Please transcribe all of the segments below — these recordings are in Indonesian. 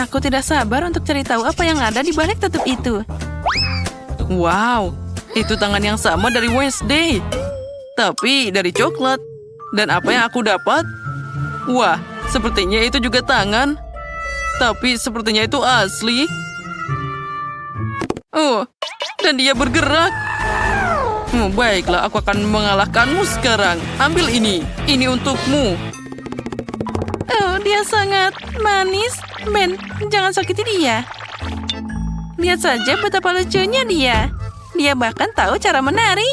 Aku tidak sabar untuk cari tahu apa yang ada di balik tutup itu. Wow, itu tangan yang sama dari Wednesday. Tapi dari coklat. Dan apa yang aku dapat? Wah, sepertinya itu juga tangan. Tapi sepertinya itu asli. Oh, dan dia bergerak. Baiklah, aku akan mengalahkanmu sekarang. Ambil ini. Ini untukmu. Oh, dia sangat manis. Ben, jangan sakiti dia. Lihat saja betapa lucunya dia. Dia bahkan tahu cara menari.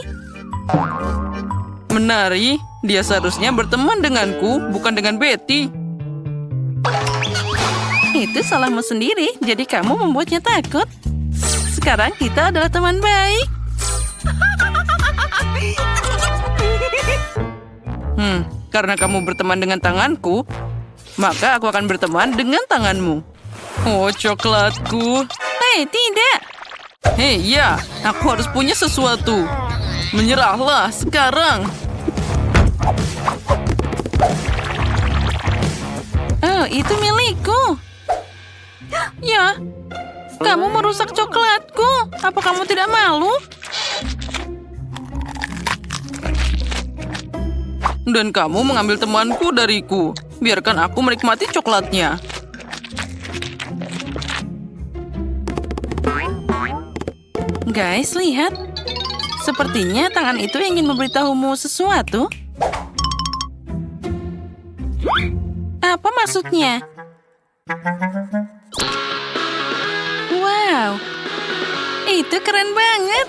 Menari? Dia seharusnya berteman denganku, bukan dengan Betty. Itu salahmu sendiri, jadi kamu membuatnya takut. Sekarang kita adalah teman baik. Karena kamu berteman dengan tanganku, maka aku akan berteman dengan tanganmu. Oh, coklatku. Hei, tidak. Hei, ya, aku harus punya sesuatu. Menyerahlah sekarang. Oh, itu milikku. Ya, kamu merusak coklatku. Apa kamu tidak malu? Dan kamu mengambil temanku dariku. Biarkan aku menikmati coklatnya. Guys, lihat. Sepertinya tangan itu ingin memberitahumu sesuatu. Apa maksudnya? Wow, itu keren banget.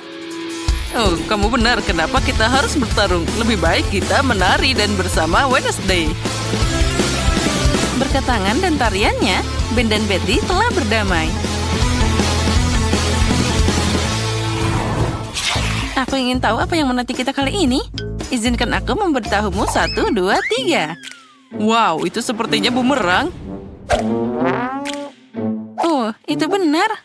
Oh, kamu benar. Kenapa kita harus bertarung? Lebih baik kita menari dan bersama Wednesday. Berkat tangan dan tariannya, Ben dan Betty telah berdamai. Aku ingin tahu apa yang menanti kita kali ini. Izinkan aku memberitahumu 1, 2, 3. Wow, itu sepertinya bumerang. Oh, itu benar.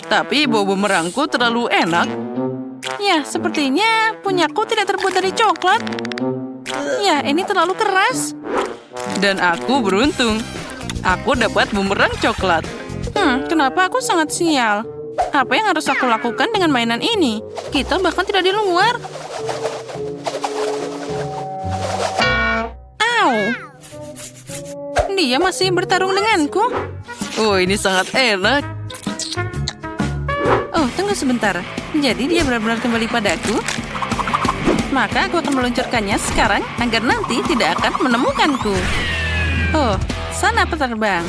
Tapi bau bumerangku terlalu enak. Ya, sepertinya punyaku tidak terbuat dari coklat. Ya, ini terlalu keras. Dan aku beruntung. Aku dapat bumerang coklat. Kenapa aku sangat sial? Apa yang harus aku lakukan dengan mainan ini? Kita bahkan tidak di luar. Au! Dia masih bertarung denganku. Oh, ini sangat enak. Oh, tunggu sebentar. Jadi dia benar-benar kembali padaku? Maka aku akan meluncurkannya sekarang agar nanti tidak akan menemukanku. Oh, sana penerbang.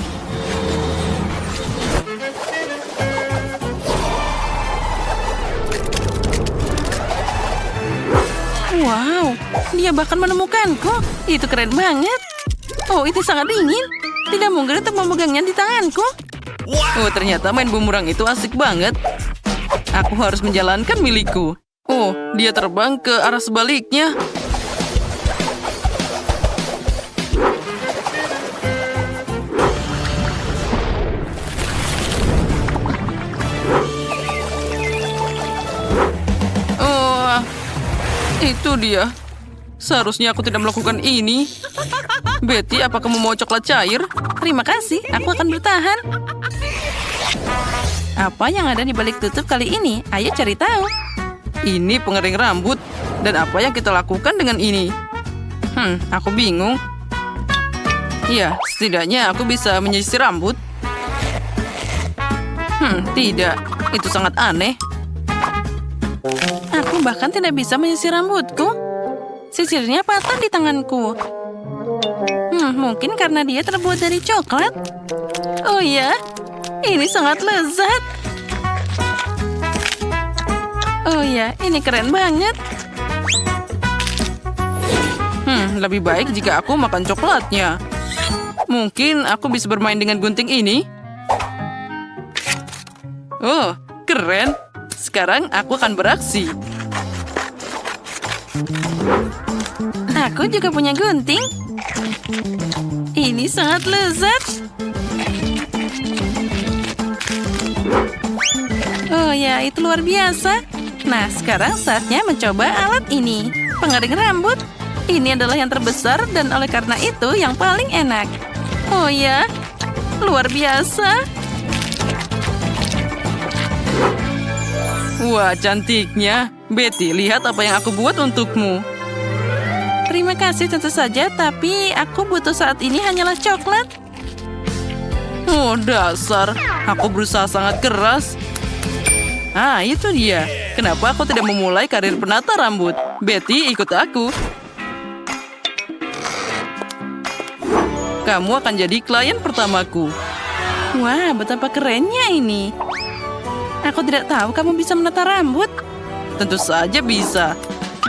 Wow, dia bahkan menemukanku. Itu keren banget. Oh, itu sangat dingin. Tidak mungkin untuk memegangnya di tanganku. Oh, ternyata main bumerang itu asik banget. Aku harus menjalankan milikku. Oh, dia terbang ke arah sebaliknya. Oh, itu dia. Seharusnya aku tidak melakukan ini. Betty, apa kamu mau coklat cair? Terima kasih, aku akan bertahan. Apa yang ada di balik tutup kali ini? Ayo cari tahu. Ini pengering rambut. Dan apa yang kita lakukan dengan ini? Aku bingung. Ya, setidaknya aku bisa menyisir rambut. Tidak. Itu sangat aneh. Aku bahkan tidak bisa menyisir rambutku. Sisirnya patah di tanganku. Mungkin karena dia terbuat dari coklat. Oh ya, ini sangat lezat. Oh ya, ini keren banget. Lebih baik jika aku makan coklatnya. Mungkin aku bisa bermain dengan gunting ini. Oh, keren. Sekarang aku akan beraksi. Aku juga punya gunting. Ini sangat lezat. Oh ya, itu luar biasa. Nah, sekarang saatnya mencoba alat ini. Pengering rambut. Ini adalah yang terbesar dan oleh karena itu yang paling enak. Oh ya, luar biasa. Wah, cantiknya. Betty, lihat apa yang aku buat untukmu. Terima kasih tentu saja, tapi aku butuh saat ini hanyalah coklat. Oh, dasar. Aku berusaha sangat keras. Ah, itu dia. Kenapa aku tidak memulai karir penata rambut? Betty, ikut aku. Kamu akan jadi klien pertamaku. Wah, betapa kerennya ini. Aku tidak tahu kamu bisa menata rambut. Tentu saja bisa.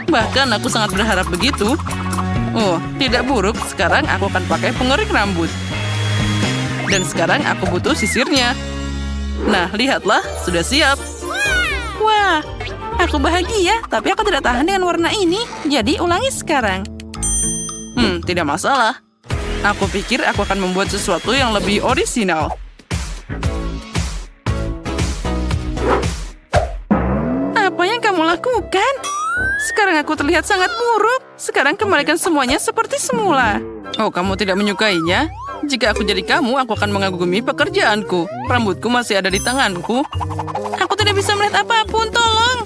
Bahkan aku sangat berharap begitu. Oh, tidak buruk. Sekarang aku akan pakai pengering rambut. Dan sekarang aku butuh sisirnya. Nah, lihatlah. Sudah siap. Wah, aku bahagia. Tapi aku tidak tahan dengan warna ini. Jadi ulangi sekarang. Tidak masalah. Aku pikir aku akan membuat sesuatu yang lebih orisinal. Apa yang kamu lakukan? Sekarang aku terlihat sangat buruk. Sekarang kembalikan semuanya seperti semula. Oh, kamu tidak menyukainya? Jika aku jadi kamu, aku akan mengagumi pekerjaanku. Rambutku masih ada di tanganku. Aku tidak bisa melihat apapun, tolong.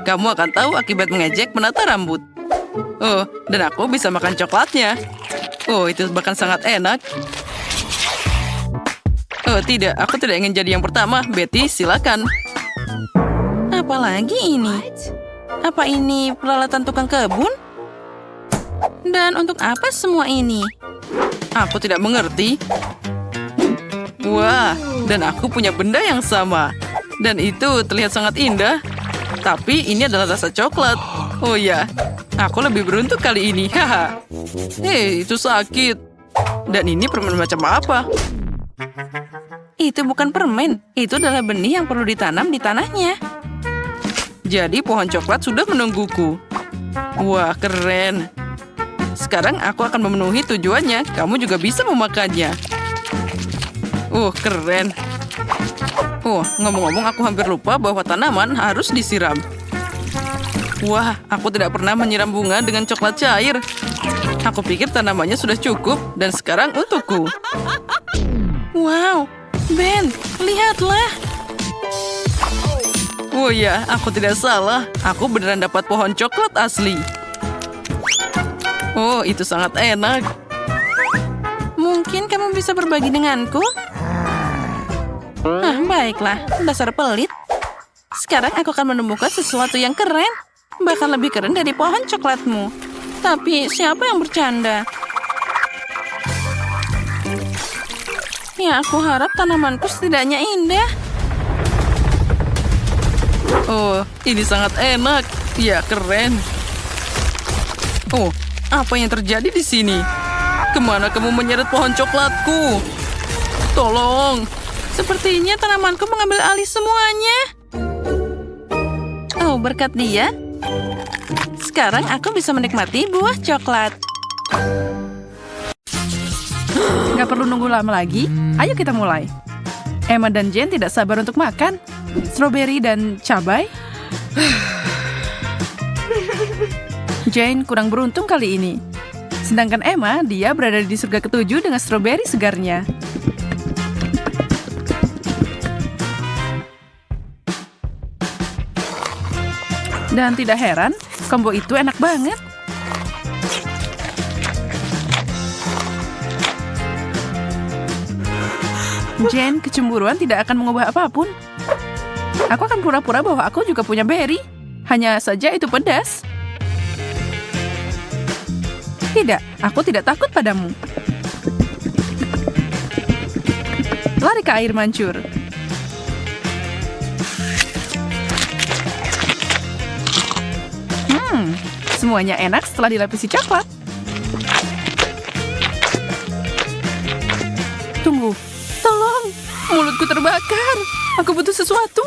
Kamu akan tahu akibat mengejek menata rambut. Oh, dan aku bisa makan coklatnya. Oh, itu bahkan sangat enak. Oh, tidak. Aku tidak ingin jadi yang pertama. Betty, silakan. Apalagi ini? Apa ini peralatan tukang kebun? Dan untuk apa semua ini? Aku tidak mengerti. Wah, dan aku punya benda yang sama. Dan itu terlihat sangat indah. Tapi ini adalah rasa coklat. Oh ya, aku lebih beruntung kali ini. Haha. Hei, itu sakit. Dan ini permen macam apa? Itu bukan permen. Itu adalah benih yang perlu ditanam di tanahnya. Jadi pohon coklat sudah menungguku. Wah, keren. Sekarang aku akan memenuhi tujuannya. Kamu juga bisa memakannya. Keren. Ngomong-ngomong aku hampir lupa bahwa tanaman harus disiram. Wah, aku tidak pernah menyiram bunga dengan coklat cair. Aku pikir tanamannya sudah cukup dan sekarang untukku. Wow, Ben, lihatlah. Oh ya, aku tidak salah. Aku beneran dapat pohon coklat asli. Oh, itu sangat enak. Mungkin kamu bisa berbagi denganku? Baiklah. Dasar pelit. Sekarang aku akan menemukan sesuatu yang keren. Bahkan lebih keren dari pohon coklatmu. Tapi siapa yang bercanda? Ya, aku harap tanamanku setidaknya indah. Oh, ini sangat enak. Ya, keren. Oh, apa yang terjadi di sini? Kemana kamu menyeret pohon coklatku? Tolong. Sepertinya tanamanku mengambil alih semuanya. Oh, berkat dia. Sekarang aku bisa menikmati buah coklat. Gak perlu nunggu lama lagi. Ayo kita mulai. Emma dan Jane tidak sabar untuk makan. Stroberi dan cabai. Jane kurang beruntung kali ini. Sedangkan Emma, dia berada di surga ketujuh dengan stroberi segarnya. Dan tidak heran, combo itu enak banget. Jane kecemburuan tidak akan mengubah apapun. Aku akan pura-pura bahwa aku juga punya berry. Hanya saja itu pedas. Tidak, aku tidak takut padamu. Lari ke air mancur. Semuanya enak setelah dilapisi coklat. Tunggu, tolong, mulutku terbakar. Aku butuh sesuatu.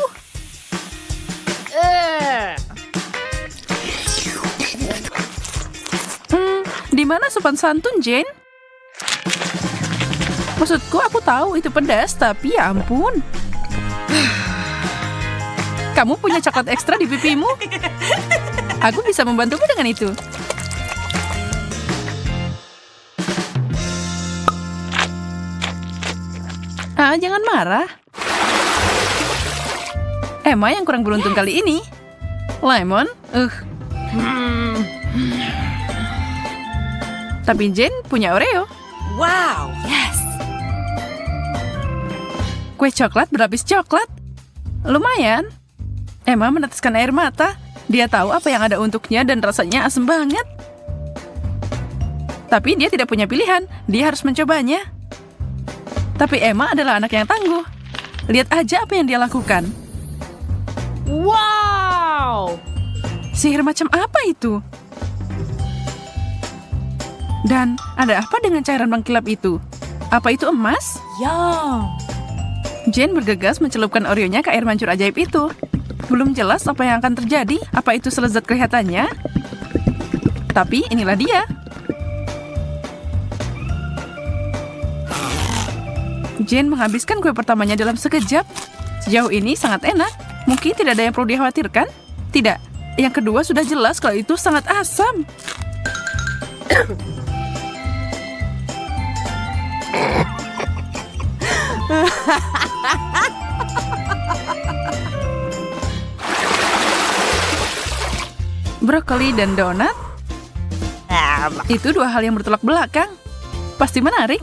Di mana sopan santun, Jane? Maksudku, aku tahu itu pedas, tapi ya ampun. Kamu punya coklat ekstra di pipimu? Aku bisa membantumu dengan itu. Ah, jangan marah. Emma yang kurang beruntung kali ini. Lemon, Tapi Jane punya Oreo. Wow, yes. Kue coklat berlapis coklat. Lumayan. Emma meneteskan air mata. Dia tahu apa yang ada untuknya dan rasanya asem banget. Tapi dia tidak punya pilihan. Dia harus mencobanya. Tapi Emma adalah anak yang tangguh. Lihat aja apa yang dia lakukan. Wow. Sihir macam apa itu? Dan ada apa dengan cairan mengkilap itu? Apa itu emas? Yum. Jane bergegas mencelupkan Oreo-nya ke air mancur ajaib itu. Belum jelas apa yang akan terjadi, apa itu selezat kelihatannya. Tapi inilah dia. Jane menghabiskan kue pertamanya dalam sekejap. Sejauh ini sangat enak. Mungkin tidak ada yang perlu dikhawatirkan. Tidak. Yang kedua sudah jelas kalau itu sangat asam. Brokoli dan donat? Itu dua hal yang bertolak belakang. Pasti menarik.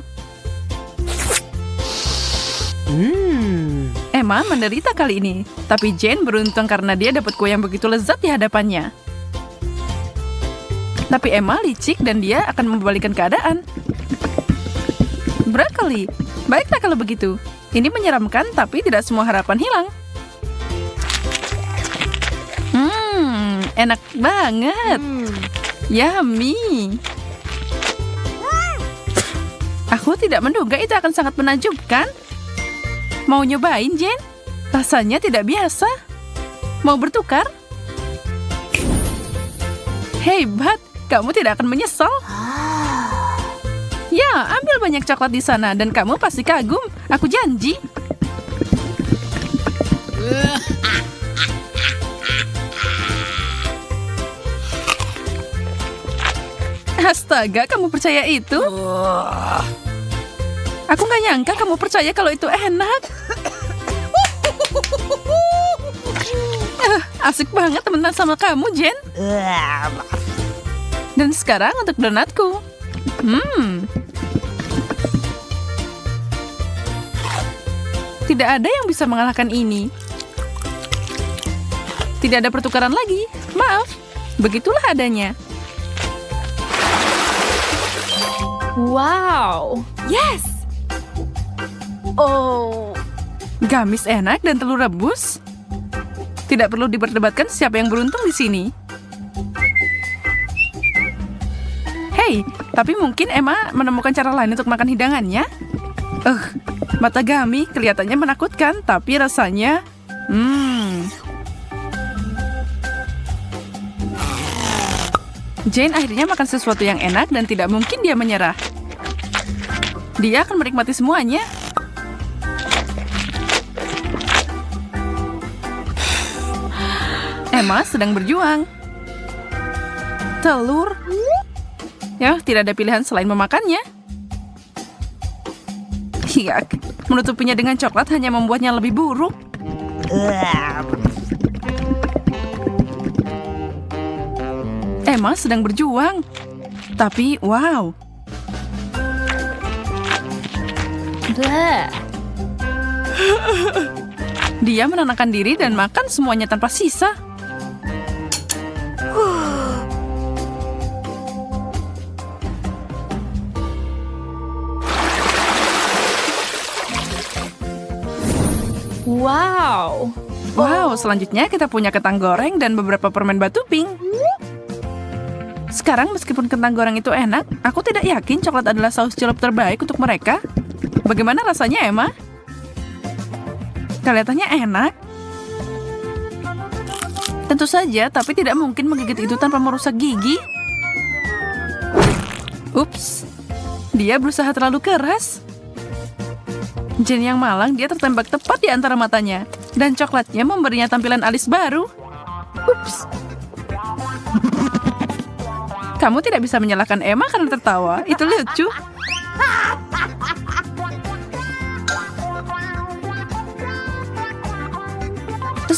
Emma menderita kali ini, tapi Jane beruntung karena dia dapat kue yang begitu lezat di hadapannya. Tapi Emma licik dan dia akan membalikan keadaan. Brokoli, baiklah kalau begitu. Ini menyeramkan, tapi tidak semua harapan hilang. Enak banget. Yummy. Aku tidak menduga itu akan sangat menakjubkan. Mau nyobain, Jane? Rasanya tidak biasa. Mau bertukar? Hebat, kamu tidak akan menyesal. Ya, ambil banyak coklat di sana dan kamu pasti kagum. Aku janji. Astaga, kamu percaya itu? Aku nggak nyangka kamu percaya kalau itu enak. Asik banget temenan sama kamu, Jen. Dan sekarang untuk donatku. Tidak ada yang bisa mengalahkan ini. Tidak ada pertukaran lagi. Maaf, begitulah adanya. Wow. Yes. Oh. Gamis enak dan telur rebus. Tidak perlu diperdebatkan siapa yang beruntung di sini. Hei, tapi mungkin Emma menemukan cara lain untuk makan hidangannya. Mata Gami kelihatannya menakutkan, tapi rasanya... Jane akhirnya makan sesuatu yang enak dan tidak mungkin dia menyerah. Dia akan menikmati semuanya. Emma sedang berjuang. Telur. Ya, tidak ada pilihan selain memakannya. Hiak, menutupinya dengan coklat hanya membuatnya lebih buruk. Emma sedang berjuang. Tapi, wow. Dia menenangkan diri dan makan semuanya tanpa sisa. Wow. Wow, selanjutnya kita punya kentang goreng dan beberapa permen batu pink. Sekarang meskipun kentang goreng itu enak, aku tidak yakin coklat adalah saus celup terbaik untuk mereka. Bagaimana rasanya, Emma? Kelihatannya enak. Tentu saja, tapi tidak mungkin menggigit itu tanpa merusak gigi. Ups, dia berusaha terlalu keras. Jane yang malang, dia tertembak tepat di antara matanya. Dan coklatnya memberinya tampilan alis baru. Ups. Kamu tidak bisa menyalahkan Emma karena tertawa. Itu lucu.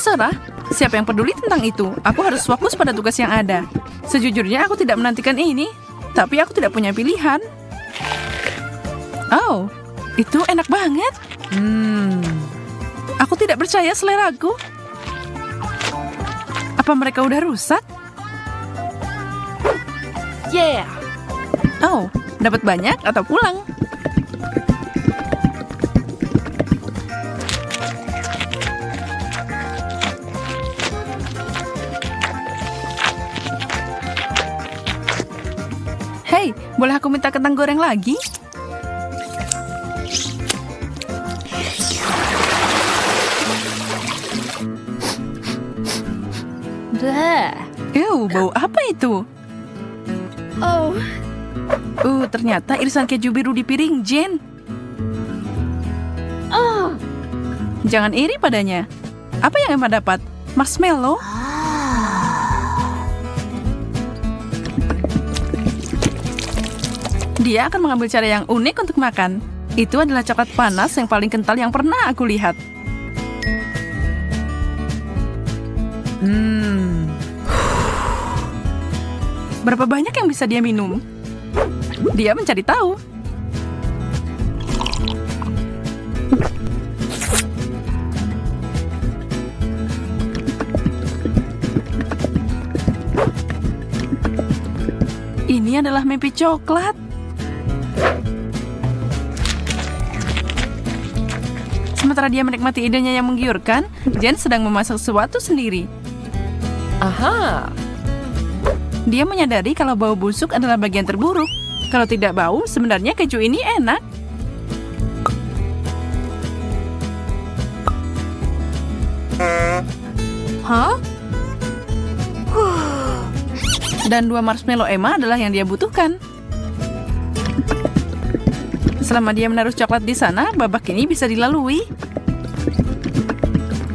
Terserah, siapa yang peduli tentang itu? Aku harus fokus pada tugas yang ada. Sejujurnya aku tidak menantikan ini, tapi aku tidak punya pilihan. Oh, itu enak banget. Aku tidak percaya seleraku. Apa mereka udah rusak? Yeah. Oh, dapat banyak atau pulang? Hei, boleh aku minta kentang goreng lagi? Bleh. Bau apa itu? Oh. Ternyata irisan keju biru di piring Jane. Oh. Jangan iri padanya. Apa yang Emma dapat? Marshmallow? Dia akan mengambil cara yang unik untuk makan. Itu adalah coklat panas yang paling kental yang pernah aku lihat. Berapa banyak yang bisa dia minum? Dia mencari tahu. Ini adalah mimpi coklat. Sementara dia menikmati idenya yang menggiurkan, Jen sedang memasak sesuatu sendiri. Aha. Dia menyadari kalau bau busuk adalah bagian terburuk. Kalau tidak bau, sebenarnya keju ini enak. Hah? Dan 2 marshmallow Emma adalah yang dia butuhkan. Selama dia menaruh coklat di sana, babak ini bisa dilalui.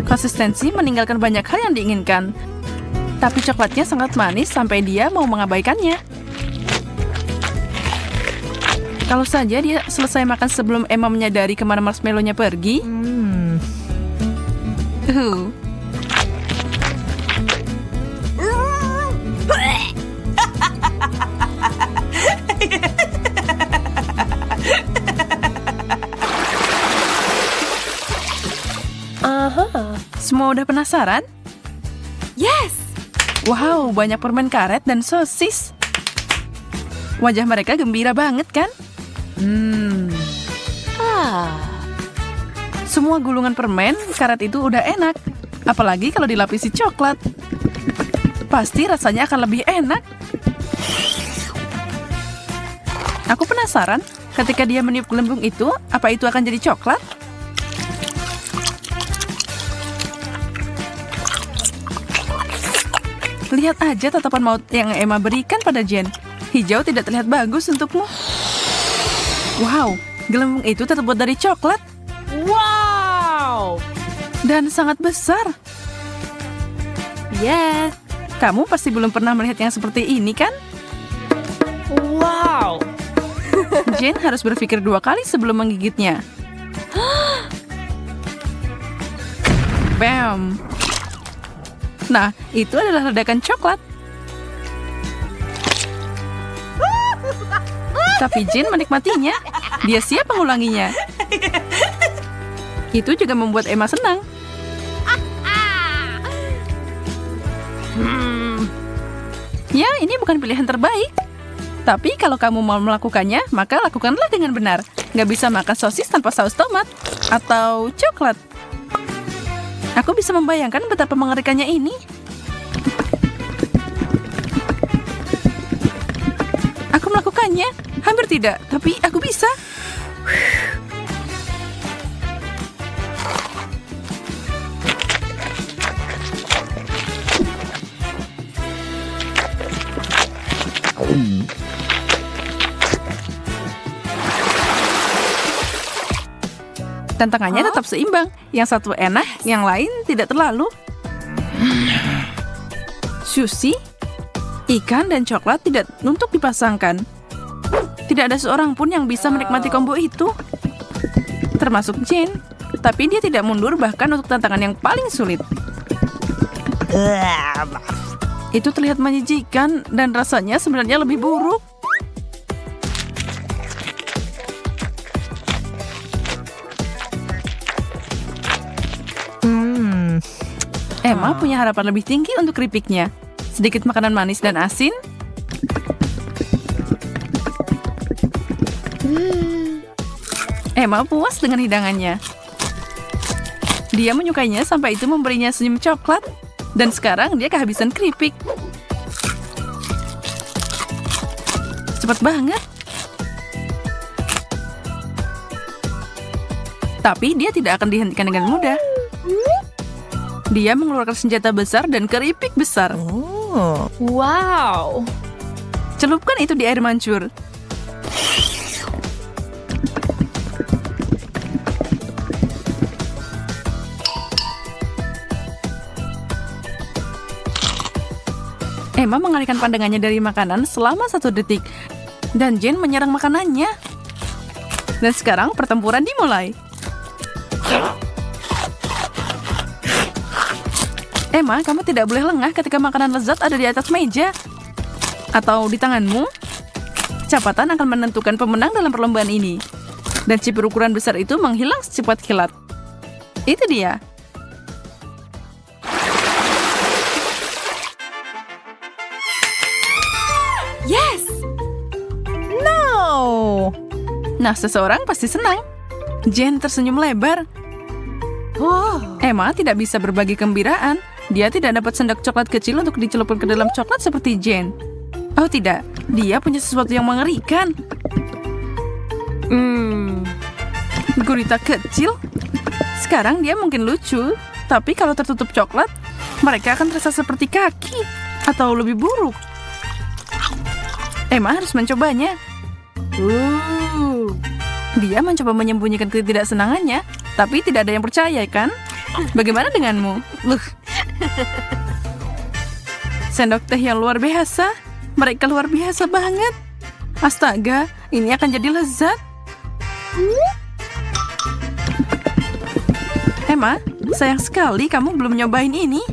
Konsistensi meninggalkan banyak hal yang diinginkan. Tapi coklatnya sangat manis sampai dia mau mengabaikannya. Kalau saja dia selesai makan sebelum Emma menyadari kemana marshmallow-nya pergi. Semua udah penasaran? Yes. Wow, banyak permen karet dan sosis. Wajah mereka gembira banget kan? Semua gulungan permen karet itu udah enak. Apalagi kalau dilapisi coklat. Pasti rasanya akan lebih enak. Aku penasaran, ketika dia meniup gelembung itu, apa itu akan jadi coklat? Lihat aja tatapan maut yang Emma berikan pada Jen. Hijau tidak terlihat bagus untukmu. Wow, gelembung itu terbuat dari coklat. Wow. Dan sangat besar. Yes. Kamu pasti belum pernah melihat yang seperti ini, kan? Wow. Jen harus berpikir 2 kali sebelum menggigitnya. Bam! Nah, itu adalah ledakan coklat. Tapi Jen menikmatinya. Dia siap mengulanginya. Itu juga membuat Emma senang. Ya, ini bukan pilihan terbaik. Tapi kalau kamu mau melakukannya, maka lakukanlah dengan benar. Nggak bisa makan sosis tanpa saus tomat. Atau coklat. Aku bisa membayangkan betapa mengerikannya ini. Aku melakukannya. Hampir tidak, tapi aku bisa. Tantangannya tetap seimbang. Yang satu enak, yang lain tidak terlalu. Sushi, ikan, dan coklat tidak untuk dipasangkan. Tidak ada seorang pun yang bisa menikmati combo itu. Termasuk Jane. Tapi dia tidak mundur bahkan untuk tantangan yang paling sulit. Itu terlihat menjijikan dan rasanya sebenarnya lebih buruk. Emma punya harapan lebih tinggi untuk keripiknya. Sedikit makanan manis dan asin. Emma puas dengan hidangannya. Dia menyukainya sampai itu memberinya senyum coklat. Dan sekarang dia kehabisan keripik. Cepat banget. Tapi dia tidak akan dihentikan dengan mudah. Dia mengeluarkan senjata besar dan keripik besar. Wow. Celupkan itu di air mancur. Emma mengalihkan pandangannya dari makanan selama 1 detik. Dan Jane menyerang makanannya. Dan sekarang pertempuran dimulai. Emma, kamu tidak boleh lengah ketika makanan lezat ada di atas meja. Atau di tanganmu. Kecepatan akan menentukan pemenang dalam perlombaan ini. Dan chip berukuran besar itu menghilang secepat kilat. Itu dia. Yes. Nah, seseorang pasti senang. Jane tersenyum lebar. Emma tidak bisa berbagi kegembiraan. Dia tidak dapat sendok coklat kecil untuk dicelupkan ke dalam coklat seperti Jane. Oh tidak, dia punya sesuatu yang mengerikan. Gurita kecil. Sekarang dia mungkin lucu, tapi kalau tertutup coklat, mereka akan terasa seperti kaki atau lebih buruk. Emma harus mencobanya. Dia mencoba menyembunyikan ketidaksenangannya, tapi tidak ada yang percaya, kan? Bagaimana denganmu? Sendok teh yang luar biasa. Mereka luar biasa banget. Astaga, ini akan jadi lezat. Emma, sayang sekali kamu belum nyobain ini.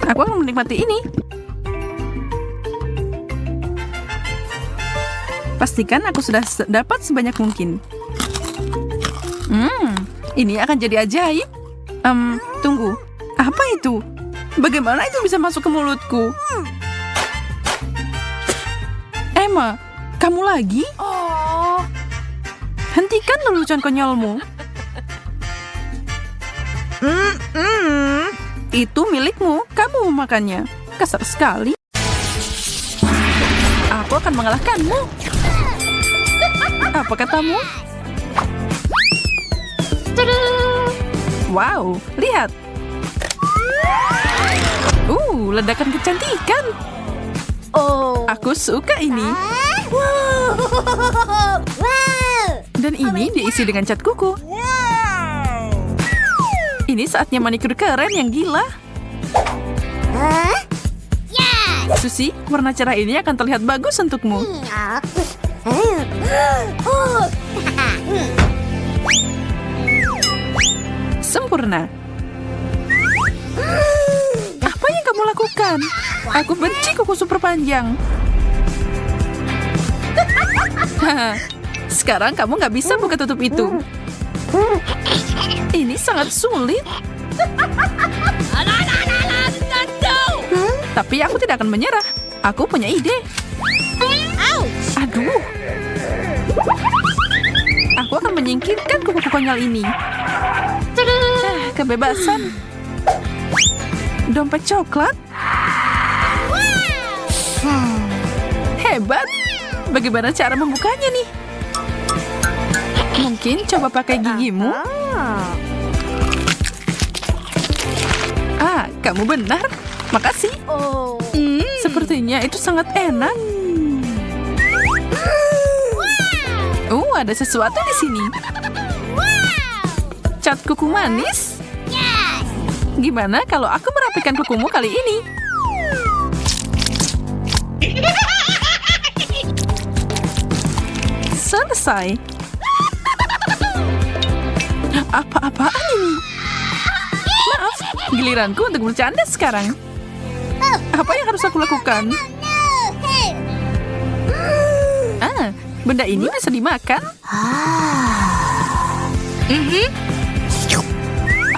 Aku akan menikmati ini. Pastikan aku sudah dapat sebanyak mungkin. Ini akan jadi ajaib. Tunggu. Apa itu? Bagaimana itu bisa masuk ke mulutku? Emma, kamu lagi? Hentikan lelucon konyolmu. Itu milikmu. Kamu memakannya. Kasar sekali. Aku akan mengalahkanmu. Apa katamu? Wow, lihat. Ledakan kecantikan. Aku suka ini. Dan ini diisi dengan cat kuku. Ini saatnya manikur keren yang gila. Susie, warna cerah ini akan terlihat bagus untukmu. Sempurna. Apa yang kamu lakukan? Aku benci kuku super panjang. Sekarang kamu nggak bisa buka tutup itu. Ini sangat sulit. Tapi aku tidak akan menyerah. Aku punya ide. Aduh. Aku akan menyingkirkan kuku konyol ini. Kebebasan. Dompet coklat. Hebat. Bagaimana cara membukanya nih? Mungkin coba pakai gigimu. Kamu benar. Makasih. Sepertinya itu sangat enak. Ada sesuatu di sini. Cat kuku manis. Gimana kalau aku merapikan kukumu kali ini? Selesai. Apa-apaan ini? Maaf, Giliranku untuk bercanda sekarang. Apa yang harus aku lakukan? Benda ini bisa dimakan.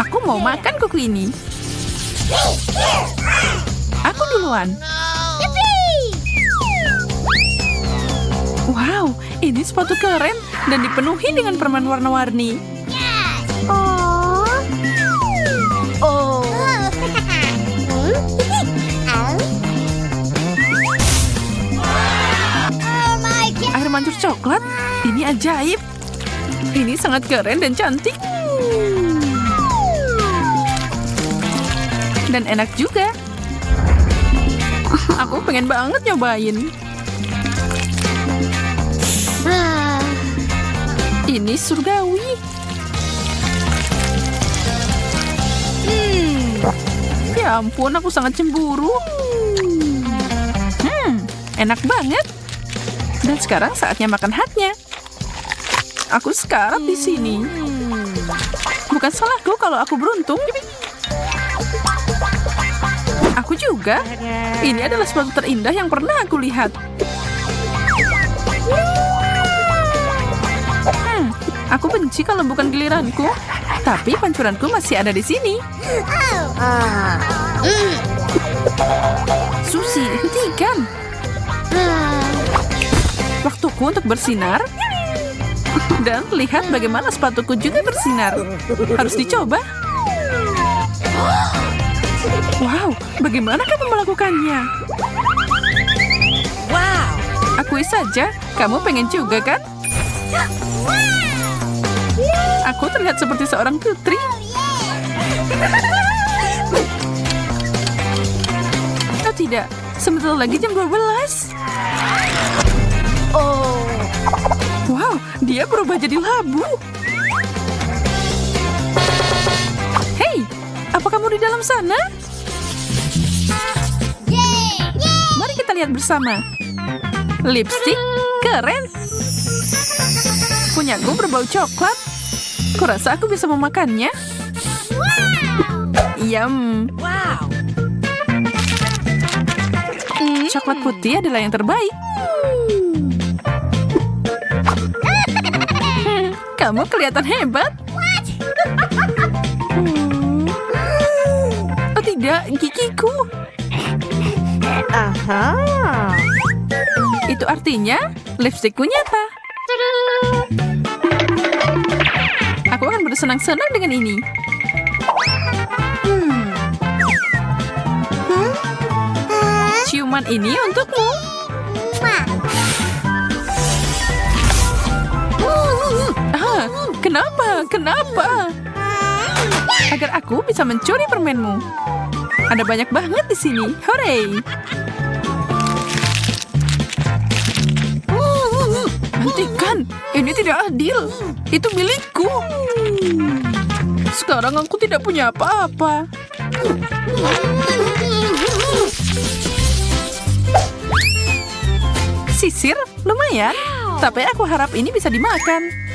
Aku mau makan kuku ini. Aku duluan. Wow, ini sepatu keren dan dipenuhi dengan permen warna-warni. Air mancur coklat, ini ajaib. Ini sangat keren dan cantik. Dan enak juga. Aku pengen banget nyobain. Ini surgawi. Ya ampun, aku sangat cemburu. Enak banget. Dan sekarang saatnya makan hatnya. Aku sekarat di sini. Bukan salahku kalau aku beruntung. Aku juga. Ini adalah sepatu terindah yang pernah aku lihat. Aku benci kalau bukan giliranku. Tapi pancuranku masih ada di sini. Susi, hentikan. Waktuku untuk bersinar. Dan lihat bagaimana sepatuku juga bersinar. Harus dicoba. Wow, bagaimana kamu melakukannya? Wow. Akui saja, kamu pengen juga kan? Aku terlihat seperti seorang putri. Oh tidak, sebentar lagi jam 12. Wow, dia berubah jadi labu. Hei, apa kamu di dalam sana? Mari kita lihat bersama. Lipstik keren. Punyaku berbau coklat. Kurasa aku bisa memakannya. Yum. Wow. Coklat putih adalah yang terbaik. Kamu kelihatan hebat. Oh tidak, gigiku. Itu artinya lipstikku nyata. Aku akan bersenang-senang dengan ini. Ciuman ini untukmu. Kenapa? Kenapa? Agar aku bisa mencuri permenmu. Ada banyak banget di sini. Hore! Hentikan! Ini tidak adil. Itu milikku. Sekarang aku tidak punya apa-apa. Sisir? Lumayan. Tapi aku harap ini bisa dimakan.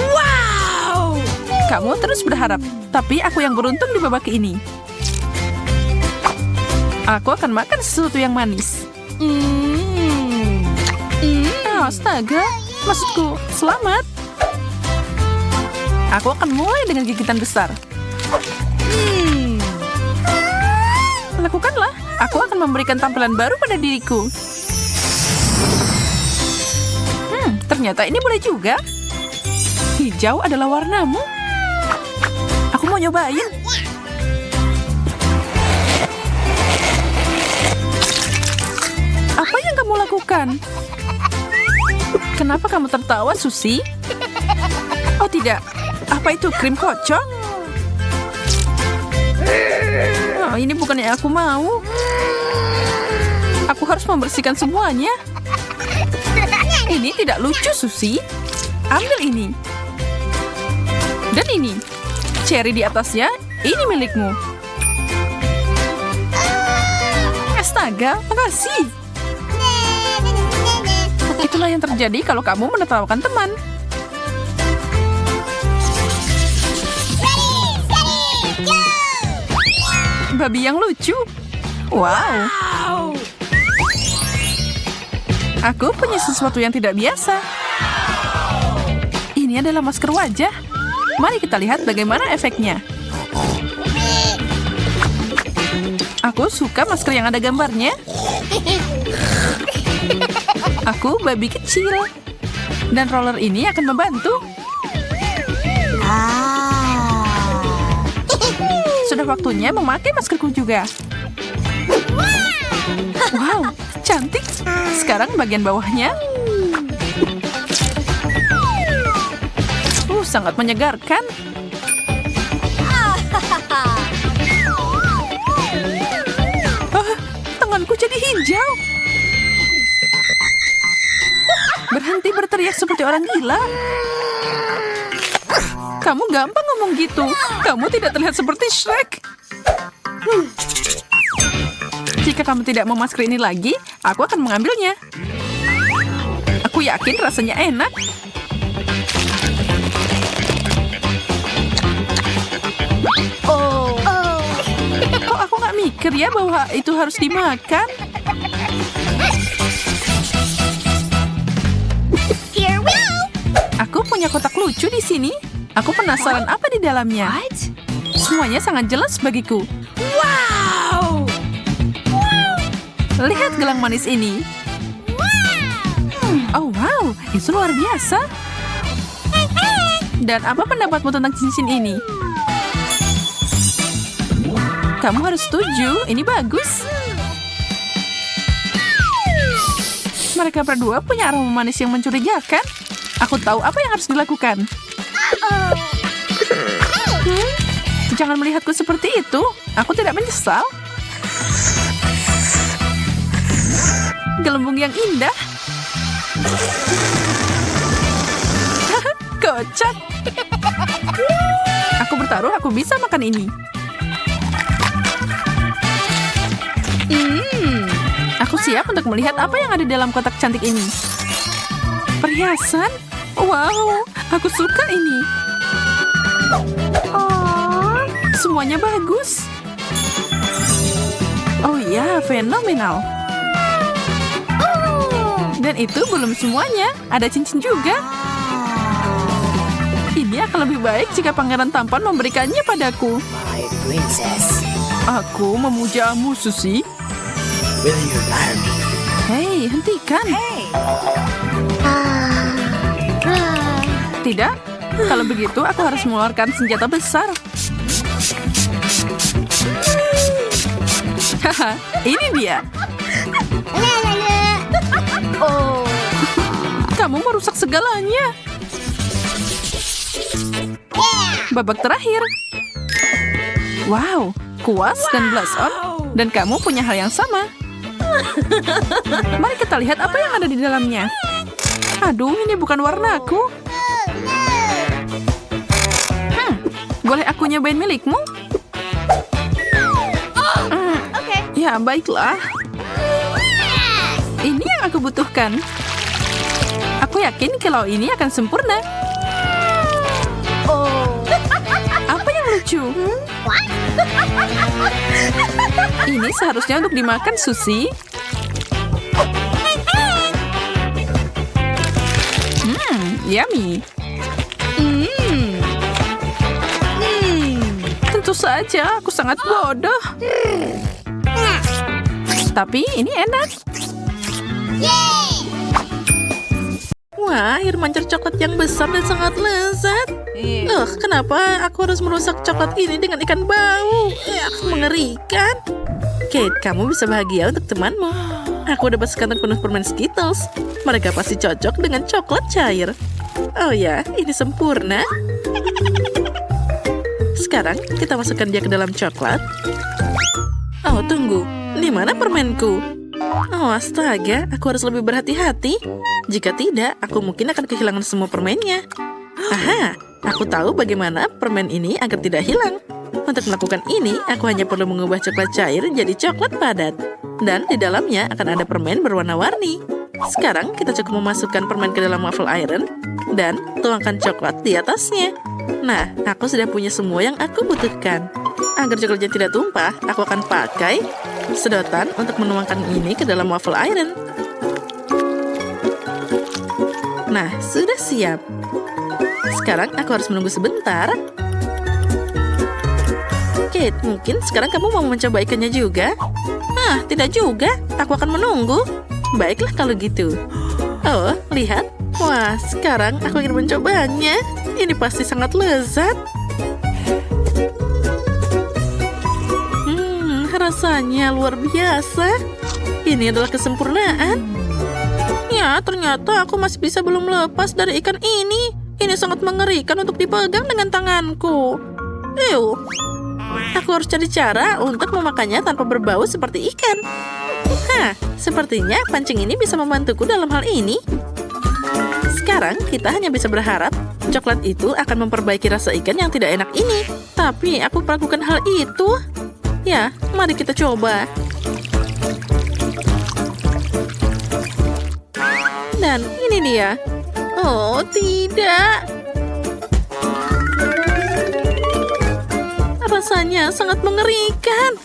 Wow. Kamu terus berharap. Tapi aku yang beruntung di babak ini. Aku akan makan sesuatu yang manis. Astaga, maksudku, selamat. Aku akan mulai dengan gigitan besar. Lakukanlah, aku akan memberikan tampilan baru pada diriku. Ternyata ini boleh juga. Hijau adalah warnamu. Aku mau nyobain. Apa yang kamu lakukan? Kenapa kamu tertawa, Susi? Oh tidak, apa itu krim kocok? Oh, ini bukan yang aku mau. Aku harus membersihkan semuanya. Ini tidak lucu, Susi. Ambil ini. Dan ini. Cherry di atasnya, ini milikmu. Astaga, makasih. Itulah yang terjadi kalau kamu menertawakan teman. Ready, steady, go! babi yang lucu. Wow. Aku punya sesuatu yang tidak biasa. Ini adalah masker wajah. Mari kita lihat bagaimana efeknya. Aku suka masker yang ada gambarnya. Aku babi kecil. Dan roller ini akan membantu. Sudah waktunya memakai maskerku juga. Wow, cantik. Sekarang bagian bawahnya. Sangat menyegarkan. Tanganku jadi hijau. Berhenti berteriak seperti orang gila. Kamu gampang ngomong gitu. Kamu tidak terlihat seperti Shrek. Jika kamu tidak mau masker ini lagi, aku akan mengambilnya. Aku yakin rasanya enak. Kok aku nggak mikir ya bahwa itu harus dimakan? Aku punya kotak lucu di sini. Aku penasaran apa di dalamnya. Semuanya sangat jelas bagiku. Wow! Lihat gelang manis ini. Oh wow, itu luar biasa. Dan apa pendapatmu tentang cincin ini? Kamu harus setuju, ini bagus. Mereka berdua punya aroma manis yang mencurigakan. Aku tahu apa yang harus dilakukan. Jangan melihatku seperti itu. Aku tidak menyesal. Gelembung yang indah. Kocak. Aku bertaruh aku bisa makan ini. Aku siap untuk melihat apa yang ada di dalam kotak cantik ini. Perhiasan? Wow, aku suka ini. Semuanya bagus. Oh ya, fenomenal. Dan itu belum semuanya. Ada cincin juga. Ini akan lebih baik jika pangeran tampan memberikannya padaku. My princess, Aku memujamu, Susi. will you marry me? Hei, hentikan. Tidak. Kalau begitu, aku harus mengeluarkan senjata besar. Haha, ini dia. Kamu merusak segalanya. Babak terakhir. Wow, kuas dan blush on. Dan kamu punya hal yang sama. Mari kita lihat apa yang ada di dalamnya. Aduh, ini bukan warnaku. Boleh aku nyobain milikmu? Ya, baiklah. Ini yang aku butuhkan. Aku yakin kalau ini akan sempurna. Apa yang lucu? Ini seharusnya untuk dimakan, Susi. Yummy. Tentu saja, aku sangat bodoh. Tapi ini enak. Wah, air mancur coklat yang besar dan sangat lezat. Kenapa aku harus merusak coklat ini dengan ikan bau? Mengerikan. Kate, kamu bisa bahagia untuk temanmu. Aku dapat sekantong penuh permen Skittles. Mereka pasti cocok dengan coklat cair. Oh ya, ini sempurna. Sekarang kita masukkan dia ke dalam coklat. Oh, tunggu. Di mana permenku? Oh, astaga. Aku harus lebih berhati-hati. Jika tidak, aku mungkin akan kehilangan semua permennya. Aha, aku tahu bagaimana permen ini agar tidak hilang. Untuk melakukan ini, aku hanya perlu mengubah coklat cair jadi coklat padat. Dan di dalamnya akan ada permen berwarna-warni. Sekarang kita cukup memasukkan permen ke dalam waffle iron dan tuangkan coklat di atasnya. Nah, aku sudah punya semua yang aku butuhkan. Agar coklatnya tidak tumpah, aku akan pakai sedotan untuk menuangkan ini ke dalam waffle iron. Nah, sudah siap. Sekarang aku harus menunggu sebentar. Kate, mungkin sekarang kamu mau mencoba ikannya juga? Ah, tidak juga. Aku akan menunggu. Baiklah kalau gitu. Oh, lihat. Wah, sekarang aku ingin mencobanya. Ini pasti sangat lezat. Rasanya luar biasa. Ini adalah kesempurnaan. Ya, ternyata aku masih belum lepas dari ikan ini. Ini sangat mengerikan untuk dipegang dengan tanganku. Ew. Aku harus cari cara untuk memakannya tanpa berbau seperti ikan. Hah, sepertinya pancing ini bisa membantuku dalam hal ini. Sekarang kita hanya bisa berharap coklat itu akan memperbaiki rasa ikan yang tidak enak ini. Tapi aku melakukan hal itu. Ya, mari kita coba. Dan ini dia. Oh, tidak. Rasanya sangat mengerikan.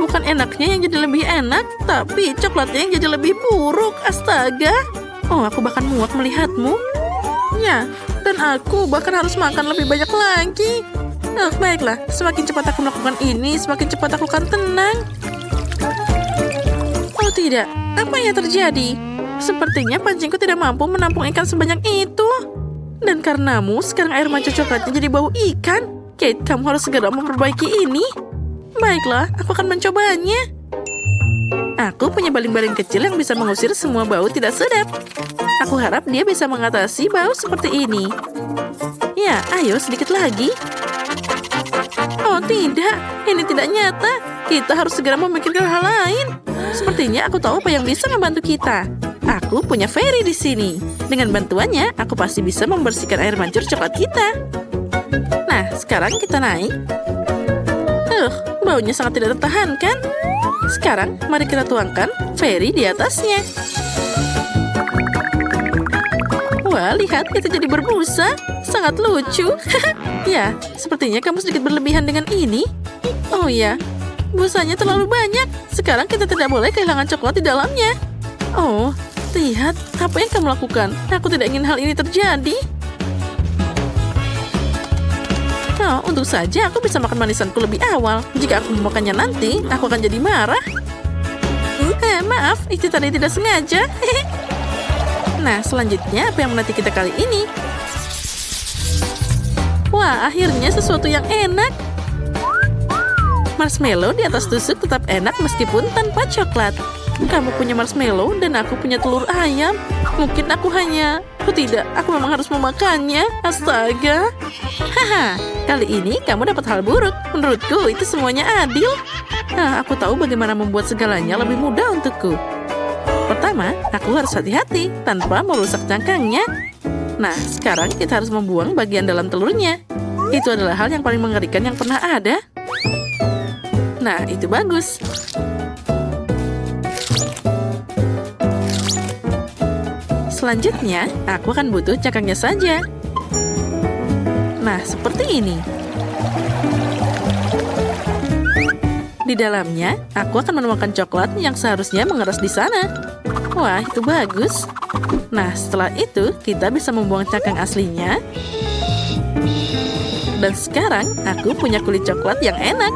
Bukan enaknya yang jadi lebih enak, tapi coklatnya yang jadi lebih buruk. Astaga. Oh, aku bahkan muak melihatmu. Ya, dan aku bahkan harus makan lebih banyak lagi. Oh, baiklah, semakin cepat aku melakukan ini, semakin cepat aku akan tenang. Oh tidak, apa yang terjadi? Sepertinya pancingku tidak mampu menampung ikan sebanyak itu. Dan karenamu, sekarang air mancur coklatnya jadi bau ikan. Kate, kamu harus segera memperbaiki ini. Baiklah, aku akan mencobanya. Aku punya baling-baling kecil yang bisa mengusir semua bau tidak sedap. Aku harap dia bisa mengatasi bau seperti ini. Ya, ayo sedikit lagi. Oh tidak, ini tidak nyata. Kita harus segera memikirkan hal lain. Sepertinya aku tahu apa yang bisa membantu kita. Aku punya Fairy di sini. Dengan bantuannya, aku pasti bisa membersihkan air mancur coklat kita. Nah, sekarang kita naik. Baunya sangat tidak tertahankan. Sekarang, mari kita tuangkan Fairy di atasnya. Wah, lihat, itu jadi berbusa. Sangat lucu. Ya, sepertinya kamu sedikit berlebihan dengan ini. Oh ya, busanya terlalu banyak. Sekarang kita tidak boleh kehilangan coklat di dalamnya. Oh, lihat, apa yang kamu lakukan? Aku tidak ingin hal ini terjadi. Oh, untung saja aku bisa makan manisanku lebih awal. Jika aku memakannya nanti, aku akan jadi marah. Maaf, itu tadi tidak sengaja. Nah, selanjutnya apa yang menanti kita kali ini? Wah, akhirnya sesuatu yang enak. Marshmallow di atas tusuk tetap enak meskipun tanpa coklat. Kamu punya marshmallow dan aku punya telur ayam. Mungkin aku hanya... Oh tidak, aku memang harus memakannya. Astaga. Haha, kali ini kamu dapat hal buruk. Menurutku itu semuanya adil. Aku tahu bagaimana membuat segalanya lebih mudah untukku. Pertama, aku harus hati-hati tanpa merusak cangkangnya. Nah, sekarang kita harus membuang bagian dalam telurnya. Itu adalah hal yang paling mengerikan yang pernah ada. Nah, itu bagus. Selanjutnya, aku akan butuh cangkangnya saja. Nah, seperti ini. Di dalamnya, aku akan menuangkan coklat yang seharusnya mengeras di sana. Wah, itu bagus. Nah, setelah itu, kita bisa membuang cangkang aslinya. Dan sekarang, aku punya kulit coklat yang enak.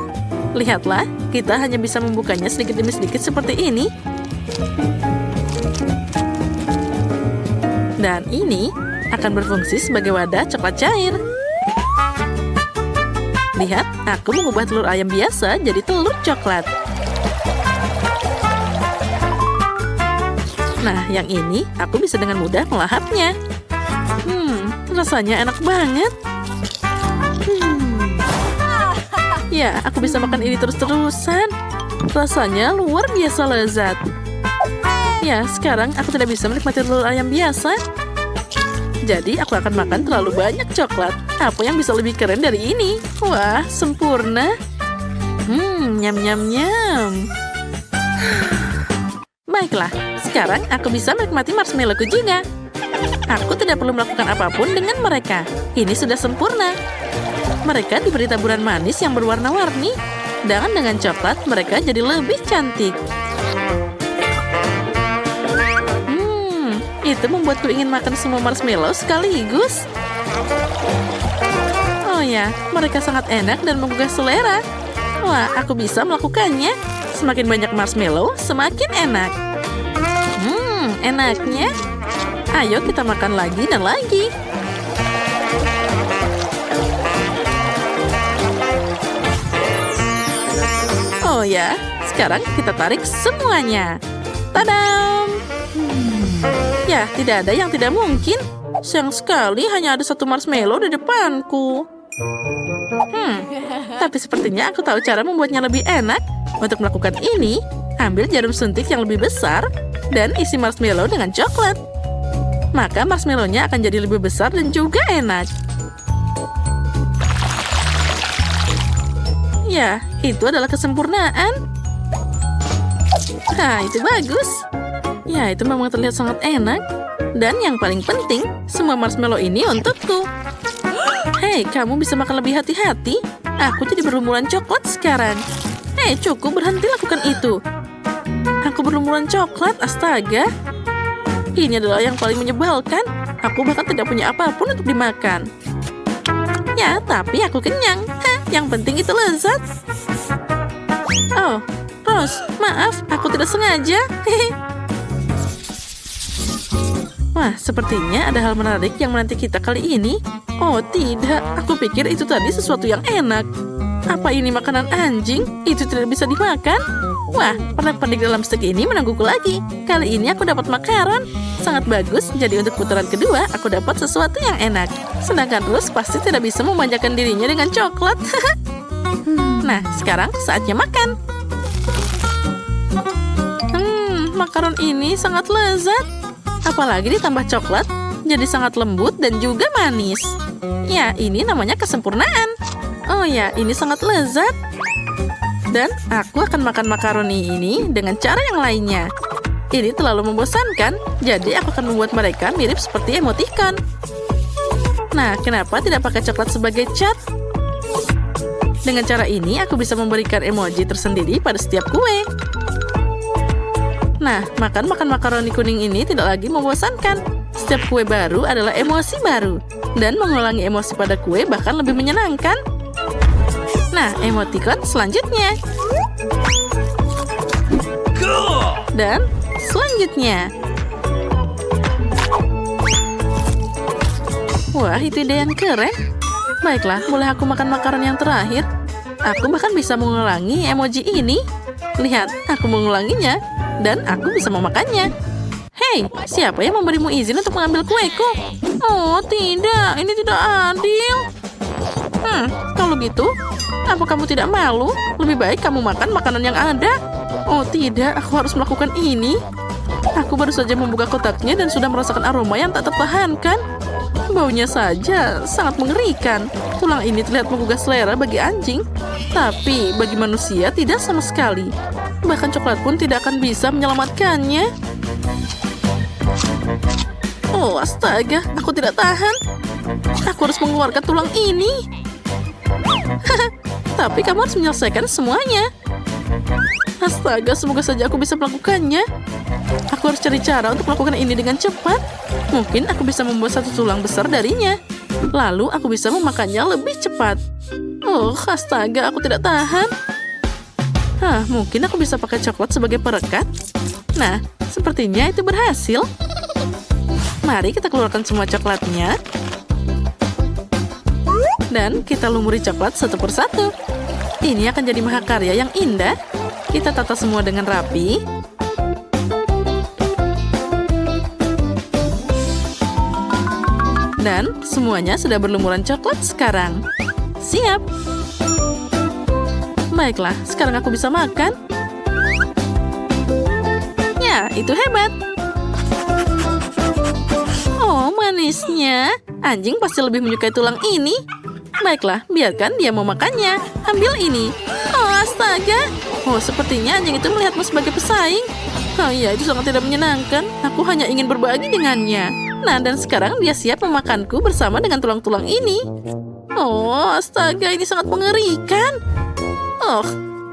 Lihatlah, kita hanya bisa membukanya sedikit demi sedikit seperti ini. Dan ini akan berfungsi sebagai wadah coklat cair. Lihat, aku mengubah telur ayam biasa jadi telur coklat. Nah, yang ini aku bisa dengan mudah melahapnya. Rasanya enak banget. Ya, aku bisa makan ini terus-terusan. Rasanya luar biasa lezat. Ya, sekarang aku tidak bisa menikmati telur ayam biasa. Jadi, aku akan makan terlalu banyak coklat. Apa yang bisa lebih keren dari ini? Wah, sempurna. Nyam-nyam-nyam. Baiklah, sekarang aku bisa menikmati marshmallowku juga. Aku tidak perlu melakukan apapun dengan mereka. Ini sudah sempurna. Mereka diberi taburan manis yang berwarna-warni. Dan dengan coklat, mereka jadi lebih cantik. Itu membuatku ingin makan semua marshmallow sekaligus. Oh ya, mereka sangat enak dan menggugah selera. Wah, aku bisa melakukannya. Semakin banyak marshmallow, semakin enak. Enaknya. Ayo kita makan lagi dan lagi. Oh ya, sekarang kita tarik semuanya. Tadam! Ya, tidak ada yang tidak mungkin. Sayang sekali hanya ada satu marshmallow di depanku. Tapi sepertinya aku tahu cara membuatnya lebih enak. Untuk melakukan ini, ambil jarum suntik yang lebih besar dan isi marshmallow dengan coklat. Maka marshmallow-nya akan jadi lebih besar dan juga enak. Ya, itu adalah kesempurnaan. Itu bagus. Ya, itu memang terlihat sangat enak. Dan yang paling penting, semua marshmallow ini untukku. Hei, kamu bisa makan lebih hati-hati. Aku jadi berlumuran coklat sekarang. Hei, cukup berhenti lakukan itu. Aku berlumuran coklat, astaga. Ini adalah yang paling menyebalkan. Aku bahkan tidak punya apapun untuk dimakan. Ya, tapi aku kenyang. Yang penting itu lezat. Oh, Rose, maaf, aku tidak sengaja. Wah, sepertinya ada hal menarik yang menanti kita kali ini. Oh, tidak. Aku pikir itu tadi sesuatu yang enak. Apa ini makanan anjing? Itu tidak bisa dimakan. Wah, pernak-pernik dalam stek ini menungguku lagi. Kali ini aku dapat makaron. Sangat bagus, jadi untuk putaran kedua, aku dapat sesuatu yang enak. Sedangkan Rose pasti tidak bisa memanjakan dirinya dengan coklat. Nah, sekarang saatnya makan. Makaron ini sangat lezat. Apalagi ditambah coklat, jadi sangat lembut dan juga manis. Ya, ini namanya kesempurnaan. Oh ya, ini sangat lezat. Dan aku akan makan makaroni ini dengan cara yang lainnya. Ini terlalu membosankan, jadi aku akan membuat mereka mirip seperti emoticon. Nah, kenapa tidak pakai coklat sebagai cat? Dengan cara ini, aku bisa memberikan emoji tersendiri pada setiap kue. Nah, makan makaroni kuning ini tidak lagi membosankan. Setiap kue baru adalah emosi baru. Dan mengulangi emosi pada kue bahkan lebih menyenangkan. Nah, emoticon selanjutnya. Dan selanjutnya. Wah, itu ide yang keren. Baiklah, boleh aku makan makaron yang terakhir? Aku bahkan bisa mengulangi emoji ini. Lihat, aku mengulanginya. Dan aku bisa memakannya. Hei, siapa yang memberimu izin untuk mengambil kueku? Oh, tidak. Ini tidak adil. Kalau gitu, apa kamu tidak malu? Lebih baik kamu makan makanan yang ada. Oh, tidak. Aku harus melakukan ini. Aku baru saja membuka kotaknya dan sudah merasakan aroma yang tak tertahankan. Baunya saja sangat mengerikan. Tulang ini terlihat menggugah selera bagi anjing. Tapi bagi manusia tidak sama sekali. Bahkan coklat pun tidak akan bisa menyelamatkannya. Oh, astaga. Aku tidak tahan. Aku harus mengeluarkan tulang ini. Tapi kamu harus menyelesaikan semuanya. Astaga, semoga saja aku bisa melakukannya. Aku harus cari cara untuk melakukan ini dengan cepat. Mungkin aku bisa membuat satu tulang besar darinya. Lalu aku bisa memakannya lebih cepat. Oh, astaga, aku tidak tahan. Mungkin aku bisa pakai coklat sebagai perekat. Nah, sepertinya itu berhasil. Mari kita keluarkan semua coklatnya. Dan kita lumuri coklat satu persatu. Ini akan jadi mahakarya yang indah. Kita tata semua dengan rapi. Dan semuanya sudah berlumuran coklat sekarang. Siap. Baiklah, sekarang aku bisa makan. Ya, itu hebat. Oh, manisnya. Anjing pasti lebih menyukai tulang ini. Baiklah, biarkan dia memakannya. Ambil ini. Oh, astaga. Oh, sepertinya anjing itu melihatmu sebagai pesaing. Oh iya, itu sangat tidak menyenangkan. Aku hanya ingin berbagi dengannya. Nah, dan sekarang dia siap memakanku bersama dengan tulang-tulang ini. Oh, astaga, ini sangat mengerikan. Oh,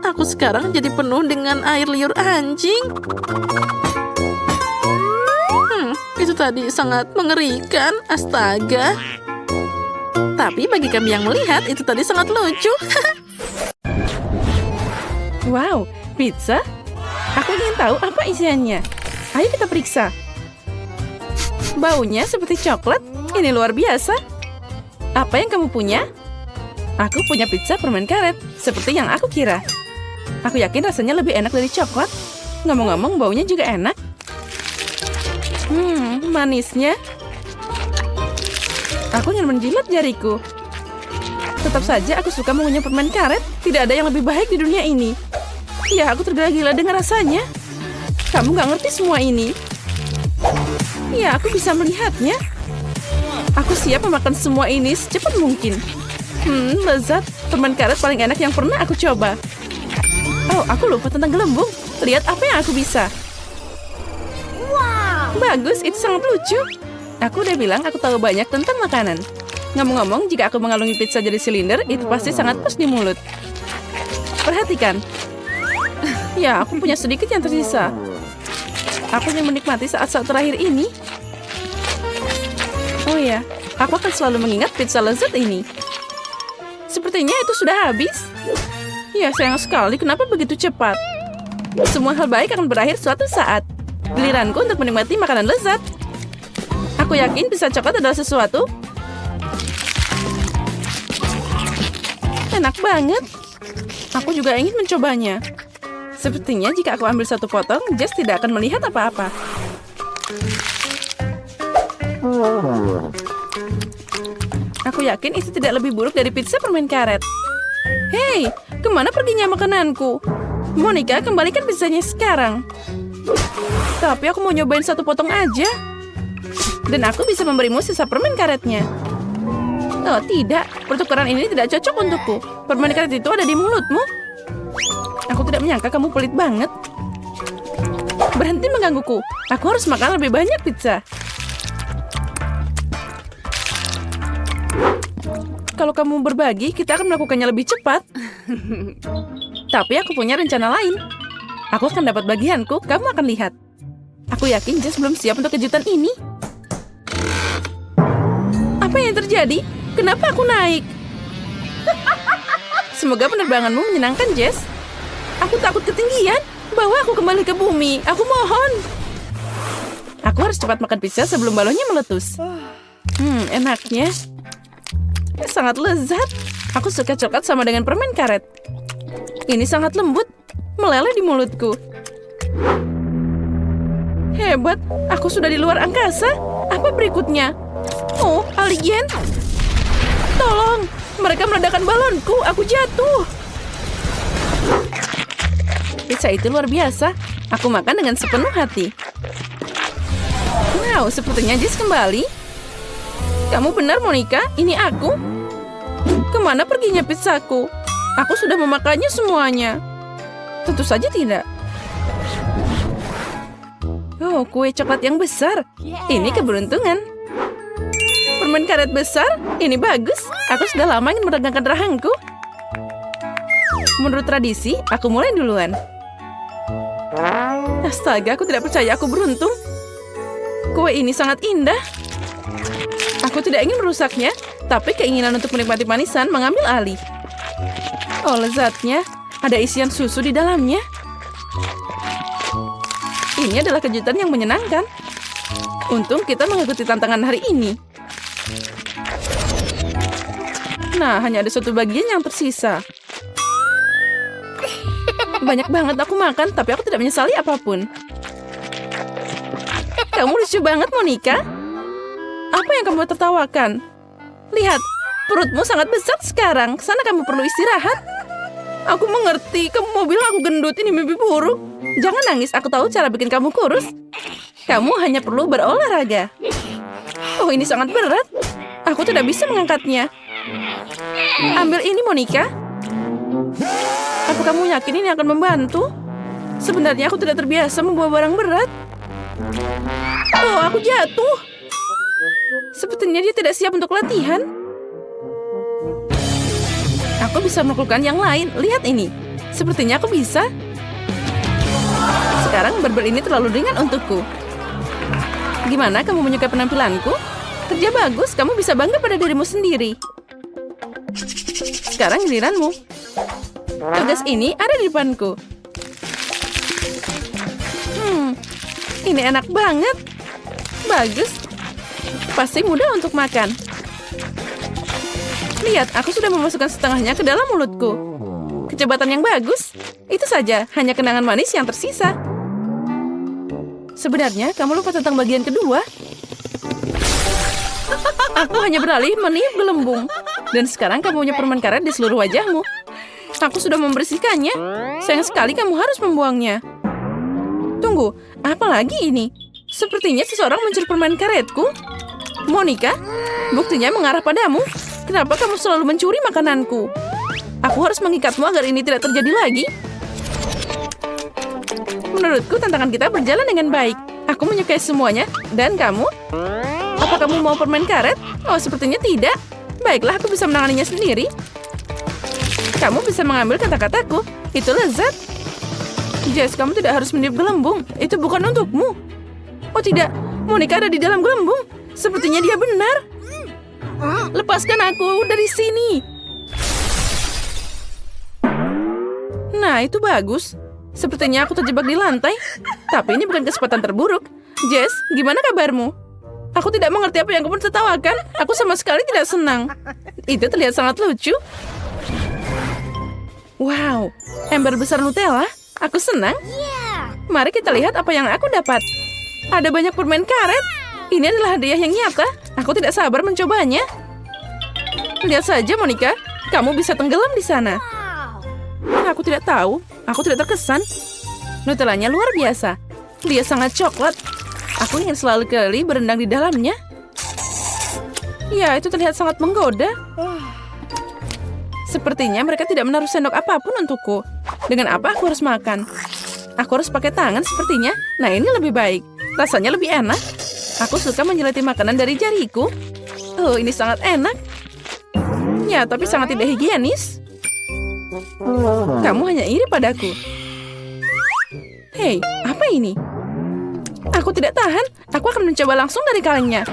aku sekarang jadi penuh dengan air liur anjing. Itu tadi sangat mengerikan, astaga. Tapi bagi kami yang melihat, itu tadi sangat lucu. Wow, pizza? Aku ingin tahu apa isiannya. Ayo kita periksa. Baunya seperti coklat. Ini luar biasa. Apa yang kamu punya? Aku punya pizza permen karet, seperti yang aku kira. Aku yakin rasanya lebih enak dari coklat. Ngomong-ngomong, baunya juga enak. Manisnya. Aku ingin menjilat jariku. Tetap saja aku suka mengunyah permen karet. Tidak ada yang lebih baik di dunia ini. Ya, aku tergila-gila dengan rasanya. Kamu gak ngerti semua ini. Ya, aku bisa melihatnya. Aku siap memakan semua ini secepat mungkin. Lezat. Permen karet paling enak yang pernah aku coba. Oh, aku lupa tentang gelembung. Lihat apa yang aku bisa. Bagus, itu sangat lucu. Aku udah bilang aku tahu banyak tentang makanan. Ngomong-ngomong, jika aku mengalungi pizza jadi silinder, itu pasti sangat pas di mulut. Perhatikan. Ya, aku punya sedikit yang tersisa. Aku ingin menikmati saat-saat terakhir ini. Oh ya, aku akan selalu mengingat pizza lezat ini. Sepertinya itu sudah habis. Ya, sayang sekali, kenapa begitu cepat? Semua hal baik akan berakhir suatu saat. Giliranku untuk menikmati makanan lezat. Aku yakin pizza coklat adalah sesuatu. Enak banget. Aku juga ingin mencobanya. Sepertinya jika aku ambil satu potong, Jess tidak akan melihat apa-apa. Aku yakin itu tidak lebih buruk dari pizza permen karet. Hei, kemana perginya makananku? Monica, kembalikan pizzanya sekarang. Tapi aku mau nyobain satu potong aja. Dan aku bisa memberimu sisa permen karetnya. Oh tidak, pertukaran ini tidak cocok untukku. Permen karet itu ada di mulutmu. Aku tidak menyangka kamu pelit banget. Berhenti menggangguku. Aku harus makan lebih banyak pizza. Kalau kamu berbagi, kita akan melakukannya lebih cepat. Tapi aku punya rencana lain. Aku akan dapat bagianku, kamu akan lihat. Aku yakin Jess belum siap untuk kejutan ini. Apa yang terjadi? Kenapa aku naik? Semoga penerbanganmu menyenangkan, Jess. Aku takut ketinggian. Bawa aku kembali ke bumi. Aku mohon. Aku harus cepat makan pizza sebelum balonnya meletus. Enaknya. Sangat lezat. Aku suka coklat sama dengan permen karet. Ini sangat lembut. Meleleh di mulutku. Hebat. Aku sudah di luar angkasa. Apa berikutnya? Oh, alien. Tolong. Mereka meledakkan balonku. Aku jatuh. Pizza itu luar biasa. Aku makan dengan sepenuh hati. Wow, sepertinya Jess kembali. Kamu benar, Monica. Ini aku. Kemana perginya pizzaku? Aku sudah memakannya semuanya. Tentu saja tidak. Oh, kue coklat yang besar. Ini keberuntungan. Permen karet besar. Ini bagus. Aku sudah lama ingin meregangkan rahangku. Menurut tradisi, aku mulai duluan. Astaga, aku tidak percaya aku beruntung. Kue ini sangat indah. Aku tidak ingin merusaknya, tapi keinginan untuk menikmati manisan mengambil alih. Oh, lezatnya. Ada isian susu di dalamnya. Ini adalah kejutan yang menyenangkan. Untung kita mengikuti tantangan hari ini. Nah, hanya ada satu bagian yang tersisa. Banyak banget aku makan, tapi aku tidak menyesali apapun. Kamu lucu banget, Monica. Apa yang kamu tertawakan? Lihat, perutmu sangat besar sekarang. Sana kamu perlu istirahat. Aku mengerti, kamu mau bilang aku gendut, ini mimpi buruk. Jangan nangis, aku tahu cara bikin kamu kurus. Kamu hanya perlu berolahraga. Oh, ini sangat berat. Aku tidak bisa mengangkatnya. Ambil ini, Monica. Apa kamu yakin ini akan membantu? Sebenarnya aku tidak terbiasa membawa barang berat. Oh, aku jatuh. Sepertinya dia tidak siap untuk latihan. Aku bisa melakukan yang lain. Lihat ini. Sepertinya aku bisa. Sekarang barbel ini terlalu ringan untukku. Gimana kamu menyukai penampilanku? Kerja bagus, kamu bisa bangga pada dirimu sendiri. Sekarang giliranmu. Tugas ini ada di depanku. Ini enak banget. Bagus. Pasti mudah untuk makan. Lihat, aku sudah memasukkan setengahnya ke dalam mulutku. Kecepatan yang bagus. Itu saja, hanya kenangan manis yang tersisa. Sebenarnya, kamu lupa tentang bagian kedua. Aku hanya beralih meniup gelembung. Dan sekarang kamu punya permen karet di seluruh wajahmu. Aku sudah membersihkannya. Sayang sekali kamu harus membuangnya. Tunggu, apa lagi ini? Sepertinya seseorang mencuri permen karetku. Monica, buktinya mengarah padamu. Kenapa kamu selalu mencuri makananku? Aku harus mengikatmu agar ini tidak terjadi lagi. Menurutku tantangan kita berjalan dengan baik. Aku menyukai semuanya. Dan kamu? Apa kamu mau permen karet? Oh, sepertinya tidak. Baiklah, aku bisa menanganinya sendiri. Kamu bisa mengambil kata-kataku. Itu lezat. Jess, kamu tidak harus meniup gelembung. Itu bukan untukmu. Oh tidak, Monica ada di dalam gelembung. Sepertinya dia benar. Lepaskan aku dari sini. Nah, itu bagus. Sepertinya aku terjebak di lantai. Tapi ini bukan kesempatan terburuk. Jess, gimana kabarmu? Aku tidak mengerti apa yang kamu tertawakan. Aku sama sekali tidak senang. Itu terlihat sangat lucu. Wow, ember besar Nutella. Aku senang. Mari kita lihat apa yang aku dapat. Ada banyak permen karet. Ini adalah hadiah yang nyata. Aku tidak sabar mencobanya. Lihat saja, Monica. Kamu bisa tenggelam di sana. Aku tidak tahu. Aku tidak terkesan. Nutellanya luar biasa. Dia sangat coklat. Aku ingin selalu kali berendang di dalamnya. Ya, itu terlihat sangat menggoda. Sepertinya mereka tidak menaruh sendok apapun untukku. Dengan apa aku harus makan? Aku harus pakai tangan sepertinya. Nah, ini lebih baik. Rasanya lebih enak. Aku suka menjelati makanan dari jariku. Oh, ini sangat enak. Ya, tapi sangat tidak higienis. Kamu hanya iri padaku. Hei, apa ini? Aku tidak tahan. Aku akan mencoba langsung dari kalengnya.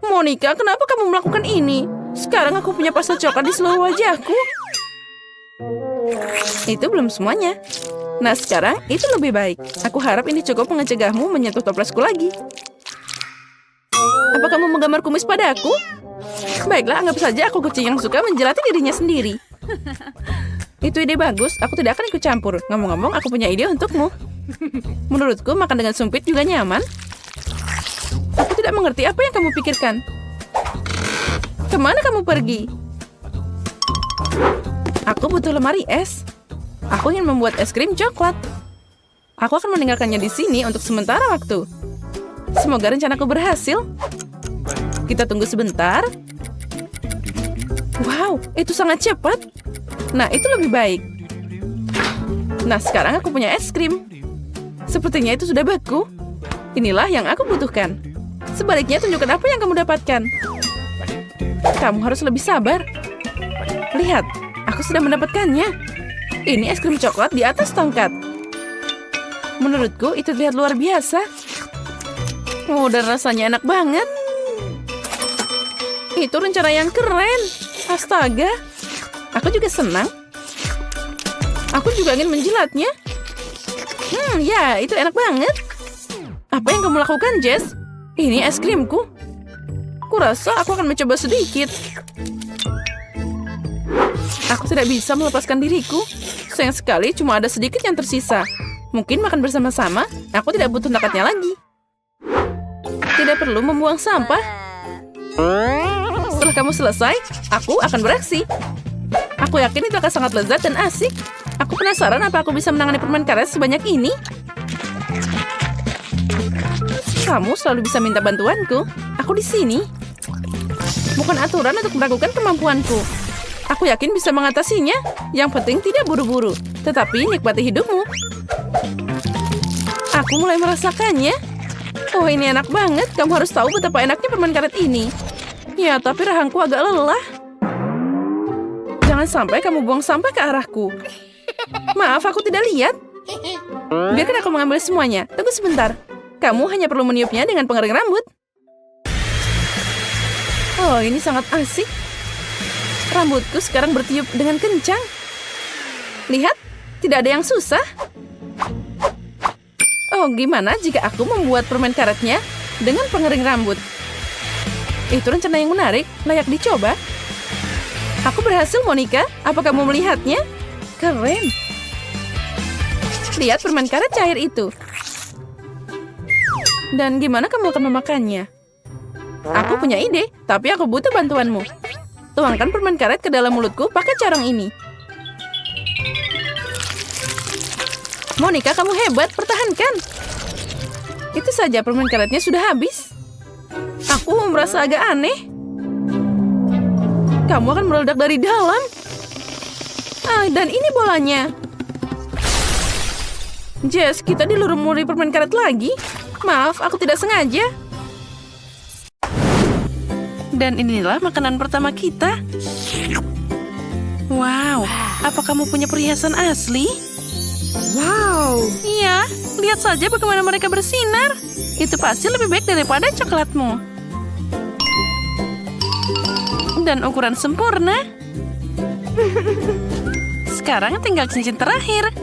Monica, kenapa kamu melakukan ini? Sekarang aku punya pasta coklat di seluruh wajahku. Itu belum semuanya. Nah, sekarang itu lebih baik. Aku harap ini cukup mencegahmu menyentuh toplesku lagi. Apa kamu menggambar kumis padaku? Baiklah, anggap saja aku kucing yang suka menjelati dirinya sendiri. Itu ide bagus. Aku tidak akan ikut campur. Ngomong-ngomong, aku punya ide untukmu. Menurutku, makan dengan sumpit juga nyaman. Aku tidak mengerti apa yang kamu pikirkan. Kemana kamu pergi? Aku butuh lemari es. Aku ingin membuat es krim coklat. Aku akan meninggalkannya di sini untuk sementara waktu. Semoga rencanaku berhasil. Kita tunggu sebentar. Wow, itu sangat cepat. Nah, itu lebih baik. Nah, sekarang aku punya es krim. Sepertinya itu sudah beku. Inilah yang aku butuhkan. Sebaliknya, tunjukkan apa yang kamu dapatkan. Kamu harus lebih sabar. Lihat, aku sudah mendapatkannya. Ini es krim coklat di atas tongkat. Menurutku, itu terlihat luar biasa. Oh, dan rasanya enak banget. Itu rencana yang keren. Astaga. Aku juga senang. Aku juga ingin menjilatnya. Ya, itu enak banget. Apa yang kamu lakukan, Jess? Ini es krimku. Kurasa aku akan mencoba sedikit. Aku tidak bisa melepaskan diriku. Sayang sekali cuma ada sedikit yang tersisa. Mungkin makan bersama-sama, aku tidak butuh nakatnya lagi. Tidak perlu membuang sampah. Setelah kamu selesai, aku akan beraksi. Aku yakin itu akan sangat lezat dan asik. Aku penasaran apa aku bisa menangani permen karet sebanyak ini. Kamu selalu bisa minta bantuanku. Aku di sini. Bukan aturan untuk meragukan kemampuanku. Aku yakin bisa mengatasinya. Yang penting tidak buru-buru. Tetapi nikmati hidupmu. Aku mulai merasakannya. Oh, ini enak banget. Kamu harus tahu betapa enaknya permen karet ini. Ya, tapi rahangku agak lelah. Jangan sampai kamu buang sampah ke arahku. Maaf, aku tidak lihat. Biarkan aku mengambil semuanya. Tunggu sebentar. Kamu hanya perlu meniupnya dengan pengering rambut. Oh, ini sangat asik. Rambutku sekarang bertiup dengan kencang. Lihat, tidak ada yang susah. Oh, gimana jika aku membuat permen karetnya dengan pengering rambut? Itu rencana yang menarik, layak dicoba. Aku berhasil, Monica. Apa kamu melihatnya? Keren. Lihat permen karet cair itu. Dan gimana kamu akan memakannya? Aku punya ide, tapi aku butuh bantuanmu. Tuangkan permen karet ke dalam mulutku pakai carong ini. Monica, kamu hebat, pertahankan. Itu saja permen karetnya sudah habis. Aku merasa agak aneh. Kamu akan meledak dari dalam. Dan ini bolanya. Jess, kita dilumuri permen karet lagi. Maaf, aku tidak sengaja. Dan inilah makanan pertama kita. Wow, apa kamu punya perhiasan asli? Wow. Iya, lihat saja bagaimana mereka bersinar. Itu pasti lebih baik daripada coklatmu. Dan ukuran sempurna. Sekarang tinggal cincin terakhir.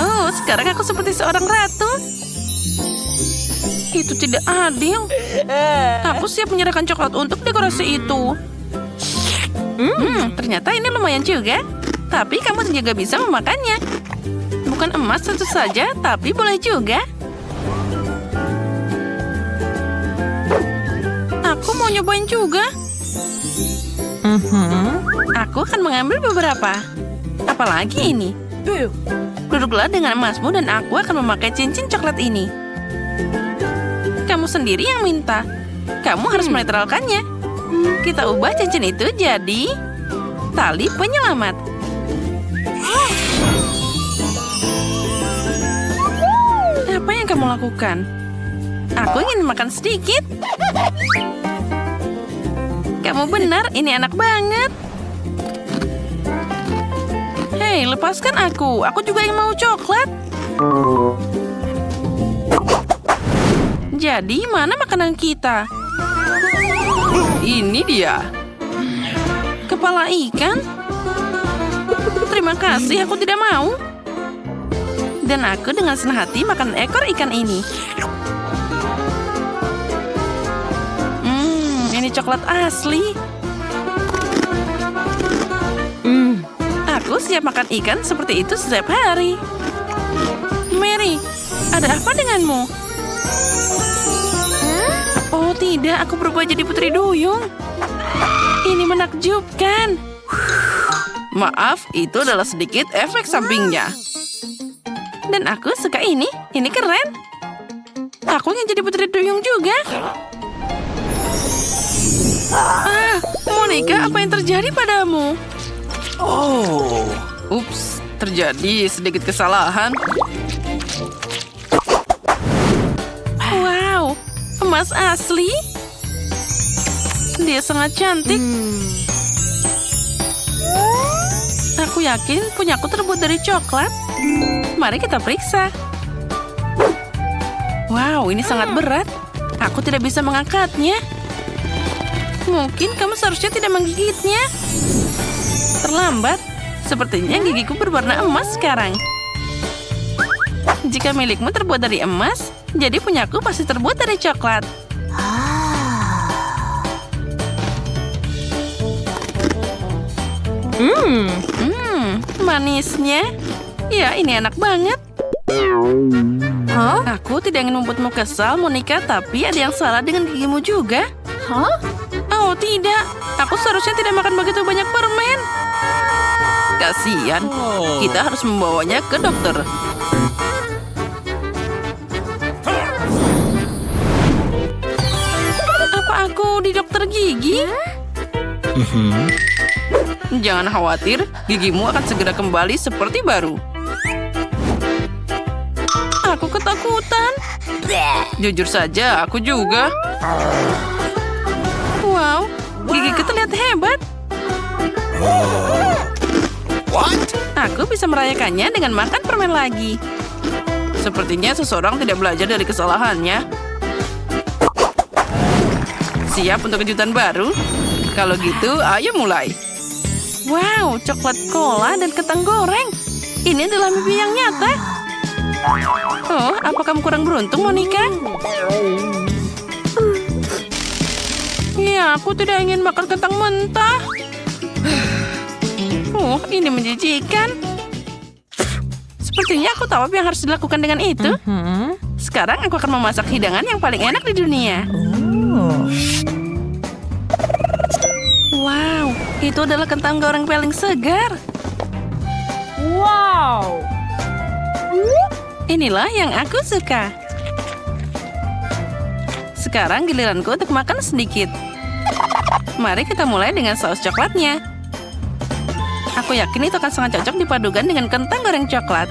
Oh, sekarang aku seperti seorang ratu. Itu tidak adil. Aku siap menyerahkan coklat untuk dekorasi itu. Ternyata ini lumayan juga. Tapi kamu juga bisa memakannya. Bukan emas tentu saja, tapi boleh juga. Aku mau nyobain juga. Aku akan mengambil beberapa. Apalagi ini. Duduklah dengan emasmu dan aku akan memakai cincin coklat ini. Kamu sendiri yang minta. Kamu harus menetralkannya. Kita ubah cincin itu jadi tali penyelamat. Apa yang kamu lakukan? Aku ingin makan sedikit. Kamu benar, ini enak banget. Hei, lepaskan aku. Aku juga yang mau coklat. Jadi, mana makanan kita? Ini dia. Kepala ikan? Terima kasih, aku tidak mau. Dan aku dengan senang hati makan ekor ikan ini. Ini coklat asli. Aku siap makan ikan seperti itu setiap hari. Mary, ada apa denganmu? Oh tidak, aku berubah jadi putri duyung. Ini menakjubkan. Maaf, itu adalah sedikit efek sampingnya. Dan aku suka ini keren. Aku ingin jadi putri duyung juga. Monica, apa yang terjadi padamu? Oh. Ups, terjadi sedikit kesalahan. Wow, emas asli. Dia sangat cantik. Aku yakin punyaku terbuat dari coklat. Mari kita periksa. Wow, ini sangat berat. Aku tidak bisa mengangkatnya. Mungkin kamu seharusnya tidak menggigitnya. Terlambat. Sepertinya gigiku berwarna emas sekarang. Jika milikmu terbuat dari emas, jadi punyaku pasti terbuat dari coklat. Manisnya. Ya, ini enak banget. Aku tidak ingin membuatmu kesal, Monica, tapi ada yang salah dengan gigimu juga. Oh, tidak. Aku seharusnya tidak makan begitu banyak permen. Kasian, kita harus membawanya ke dokter. Apa aku di dokter gigi? Jangan khawatir, gigimu akan segera kembali seperti baru. Aku ketawa. ketakutan. Jujur saja, aku juga. Wow, gigiku terlihat hebat. What? Aku bisa merayakannya dengan makan permen lagi. Sepertinya seseorang tidak belajar dari kesalahannya. Siap untuk kejutan baru? Kalau gitu, ayo mulai. Wow, coklat cola dan kentang goreng. Ini adalah mimpi yang nyata. Oh, apa kamu kurang beruntung, Monica? Ya, aku tidak ingin makan kentang mentah. Oh, ini menjijikan. Sepertinya aku tahu apa yang harus dilakukan dengan itu. Sekarang aku akan memasak hidangan yang paling enak di dunia. Wow, itu adalah kentang goreng paling segar. Wow. Inilah yang aku suka. Sekarang giliranku untuk makan sedikit. Mari kita mulai dengan saus coklatnya. Aku yakin itu akan sangat cocok dipadukan dengan kentang goreng coklat.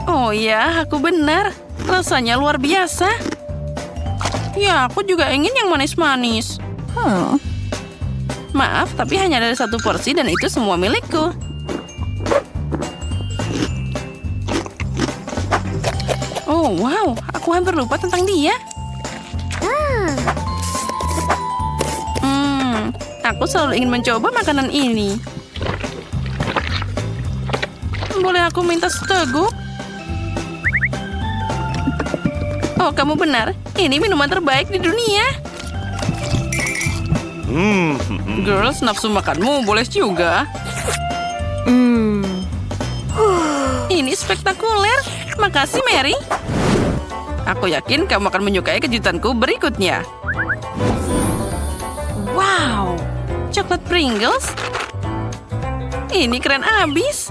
Oh ya, aku benar. Rasanya luar biasa. Ya, aku juga ingin yang manis-manis. Maaf, tapi hanya ada satu porsi dan itu semua milikku. Oh, wow. Aku hampir lupa tentang dia. Aku selalu ingin mencoba makanan ini. Boleh aku minta seteguk? Oh, kamu benar. Ini minuman terbaik di dunia. Girls, nafsu makanmu boleh juga. Ini spektakuler. Makasih, Mary. Aku yakin kamu akan menyukai kejutanku berikutnya. Wow, coklat Pringles. Ini keren abis.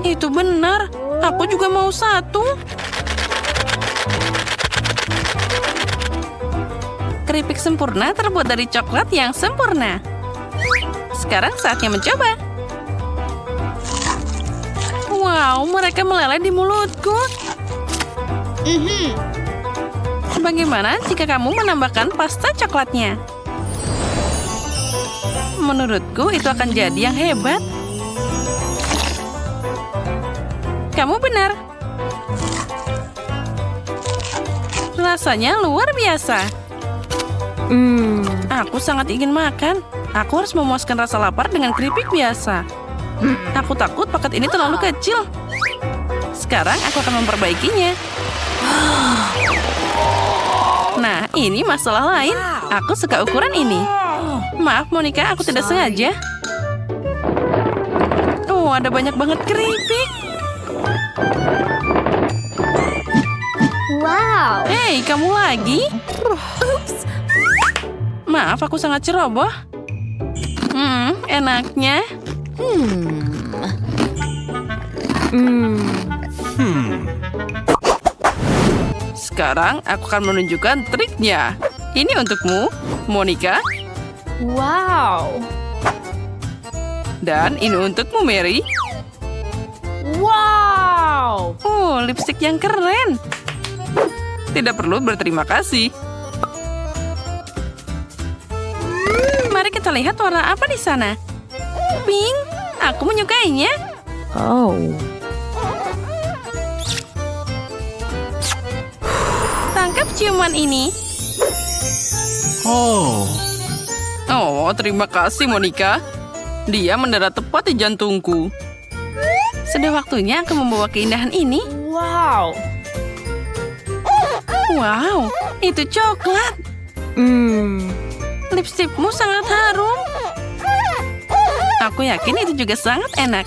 Itu benar. Aku juga mau satu. Keripik sempurna terbuat dari coklat yang sempurna. Sekarang saatnya mencoba. Wow, mereka meleleh di mulutku. Bagaimana jika kamu menambahkan pasta coklatnya? Menurutku itu akan jadi yang hebat. Kamu benar. Rasanya luar biasa. Aku sangat ingin makan. Aku harus memuaskan rasa lapar dengan keripik biasa. Aku takut paket ini terlalu kecil. Sekarang aku akan memperbaikinya. Nah, ini masalah lain. Aku suka ukuran ini. Maaf, Monica, aku tidak sengaja. Oh, ada banyak banget keripik. Wow. Hei, kamu lagi? Maaf, aku sangat ceroboh. Enaknya. Sekarang aku akan menunjukkan triknya. Ini untukmu, Monica. Wow. Dan ini untukmu, Mary. Wow. Oh, lipstik yang keren. Tidak perlu berterima kasih. Mari kita lihat warna apa di sana. Pink. Aku menyukainya. Oh. Tangkap ciuman ini. Oh. Oh, terima kasih, Monica. Dia mendarat tepat di jantungku. Sudah waktunya aku membawa keindahan ini. Wow. Wow, itu coklat. Lipstikmu sangat harum. Aku yakin itu juga sangat enak.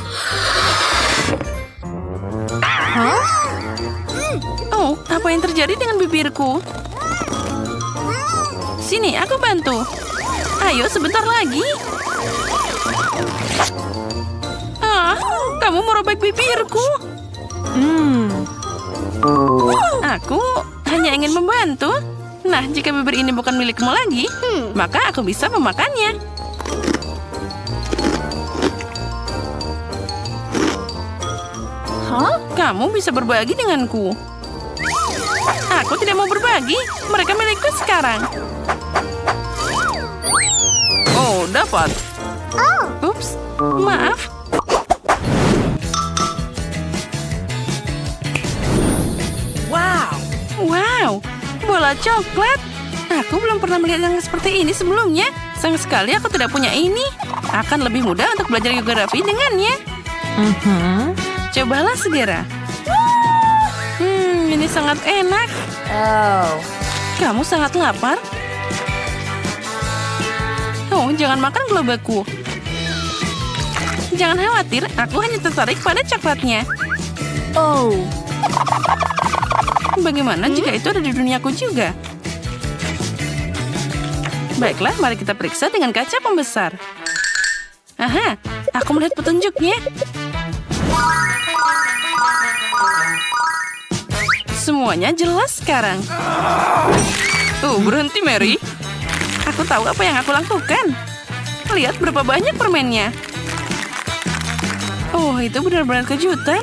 Oh, apa yang terjadi dengan bibirku? Sini, aku bantu. Ayo, sebentar lagi. Kamu merobek bibirku. Aku hanya ingin membantu. Nah, jika bibir ini bukan milikmu lagi, maka aku bisa memakannya. Hah? Kamu bisa berbagi denganku. Aku tidak mau berbagi. Mereka milikku sekarang. Oh, dapat. Ups, maaf. Wow, bola coklat. Aku belum pernah melihat yang seperti ini sebelumnya. Sayang sekali aku tidak punya ini. Akan lebih mudah untuk belajar geografi dengannya. Cobalah segera. Ini sangat enak. Kamu sangat lapar? Oh, jangan makan gerobakku. Jangan khawatir, aku hanya tertarik pada coklatnya. Oh, Bagaimana jika itu ada di duniaku juga? Baiklah, mari kita periksa dengan kaca pembesar. Aha, aku melihat petunjuknya. Semuanya jelas sekarang. Berhenti, Mary. Aku tahu apa yang aku lakukan. Lihat berapa banyak permennya. Oh, itu benar-benar kejutan.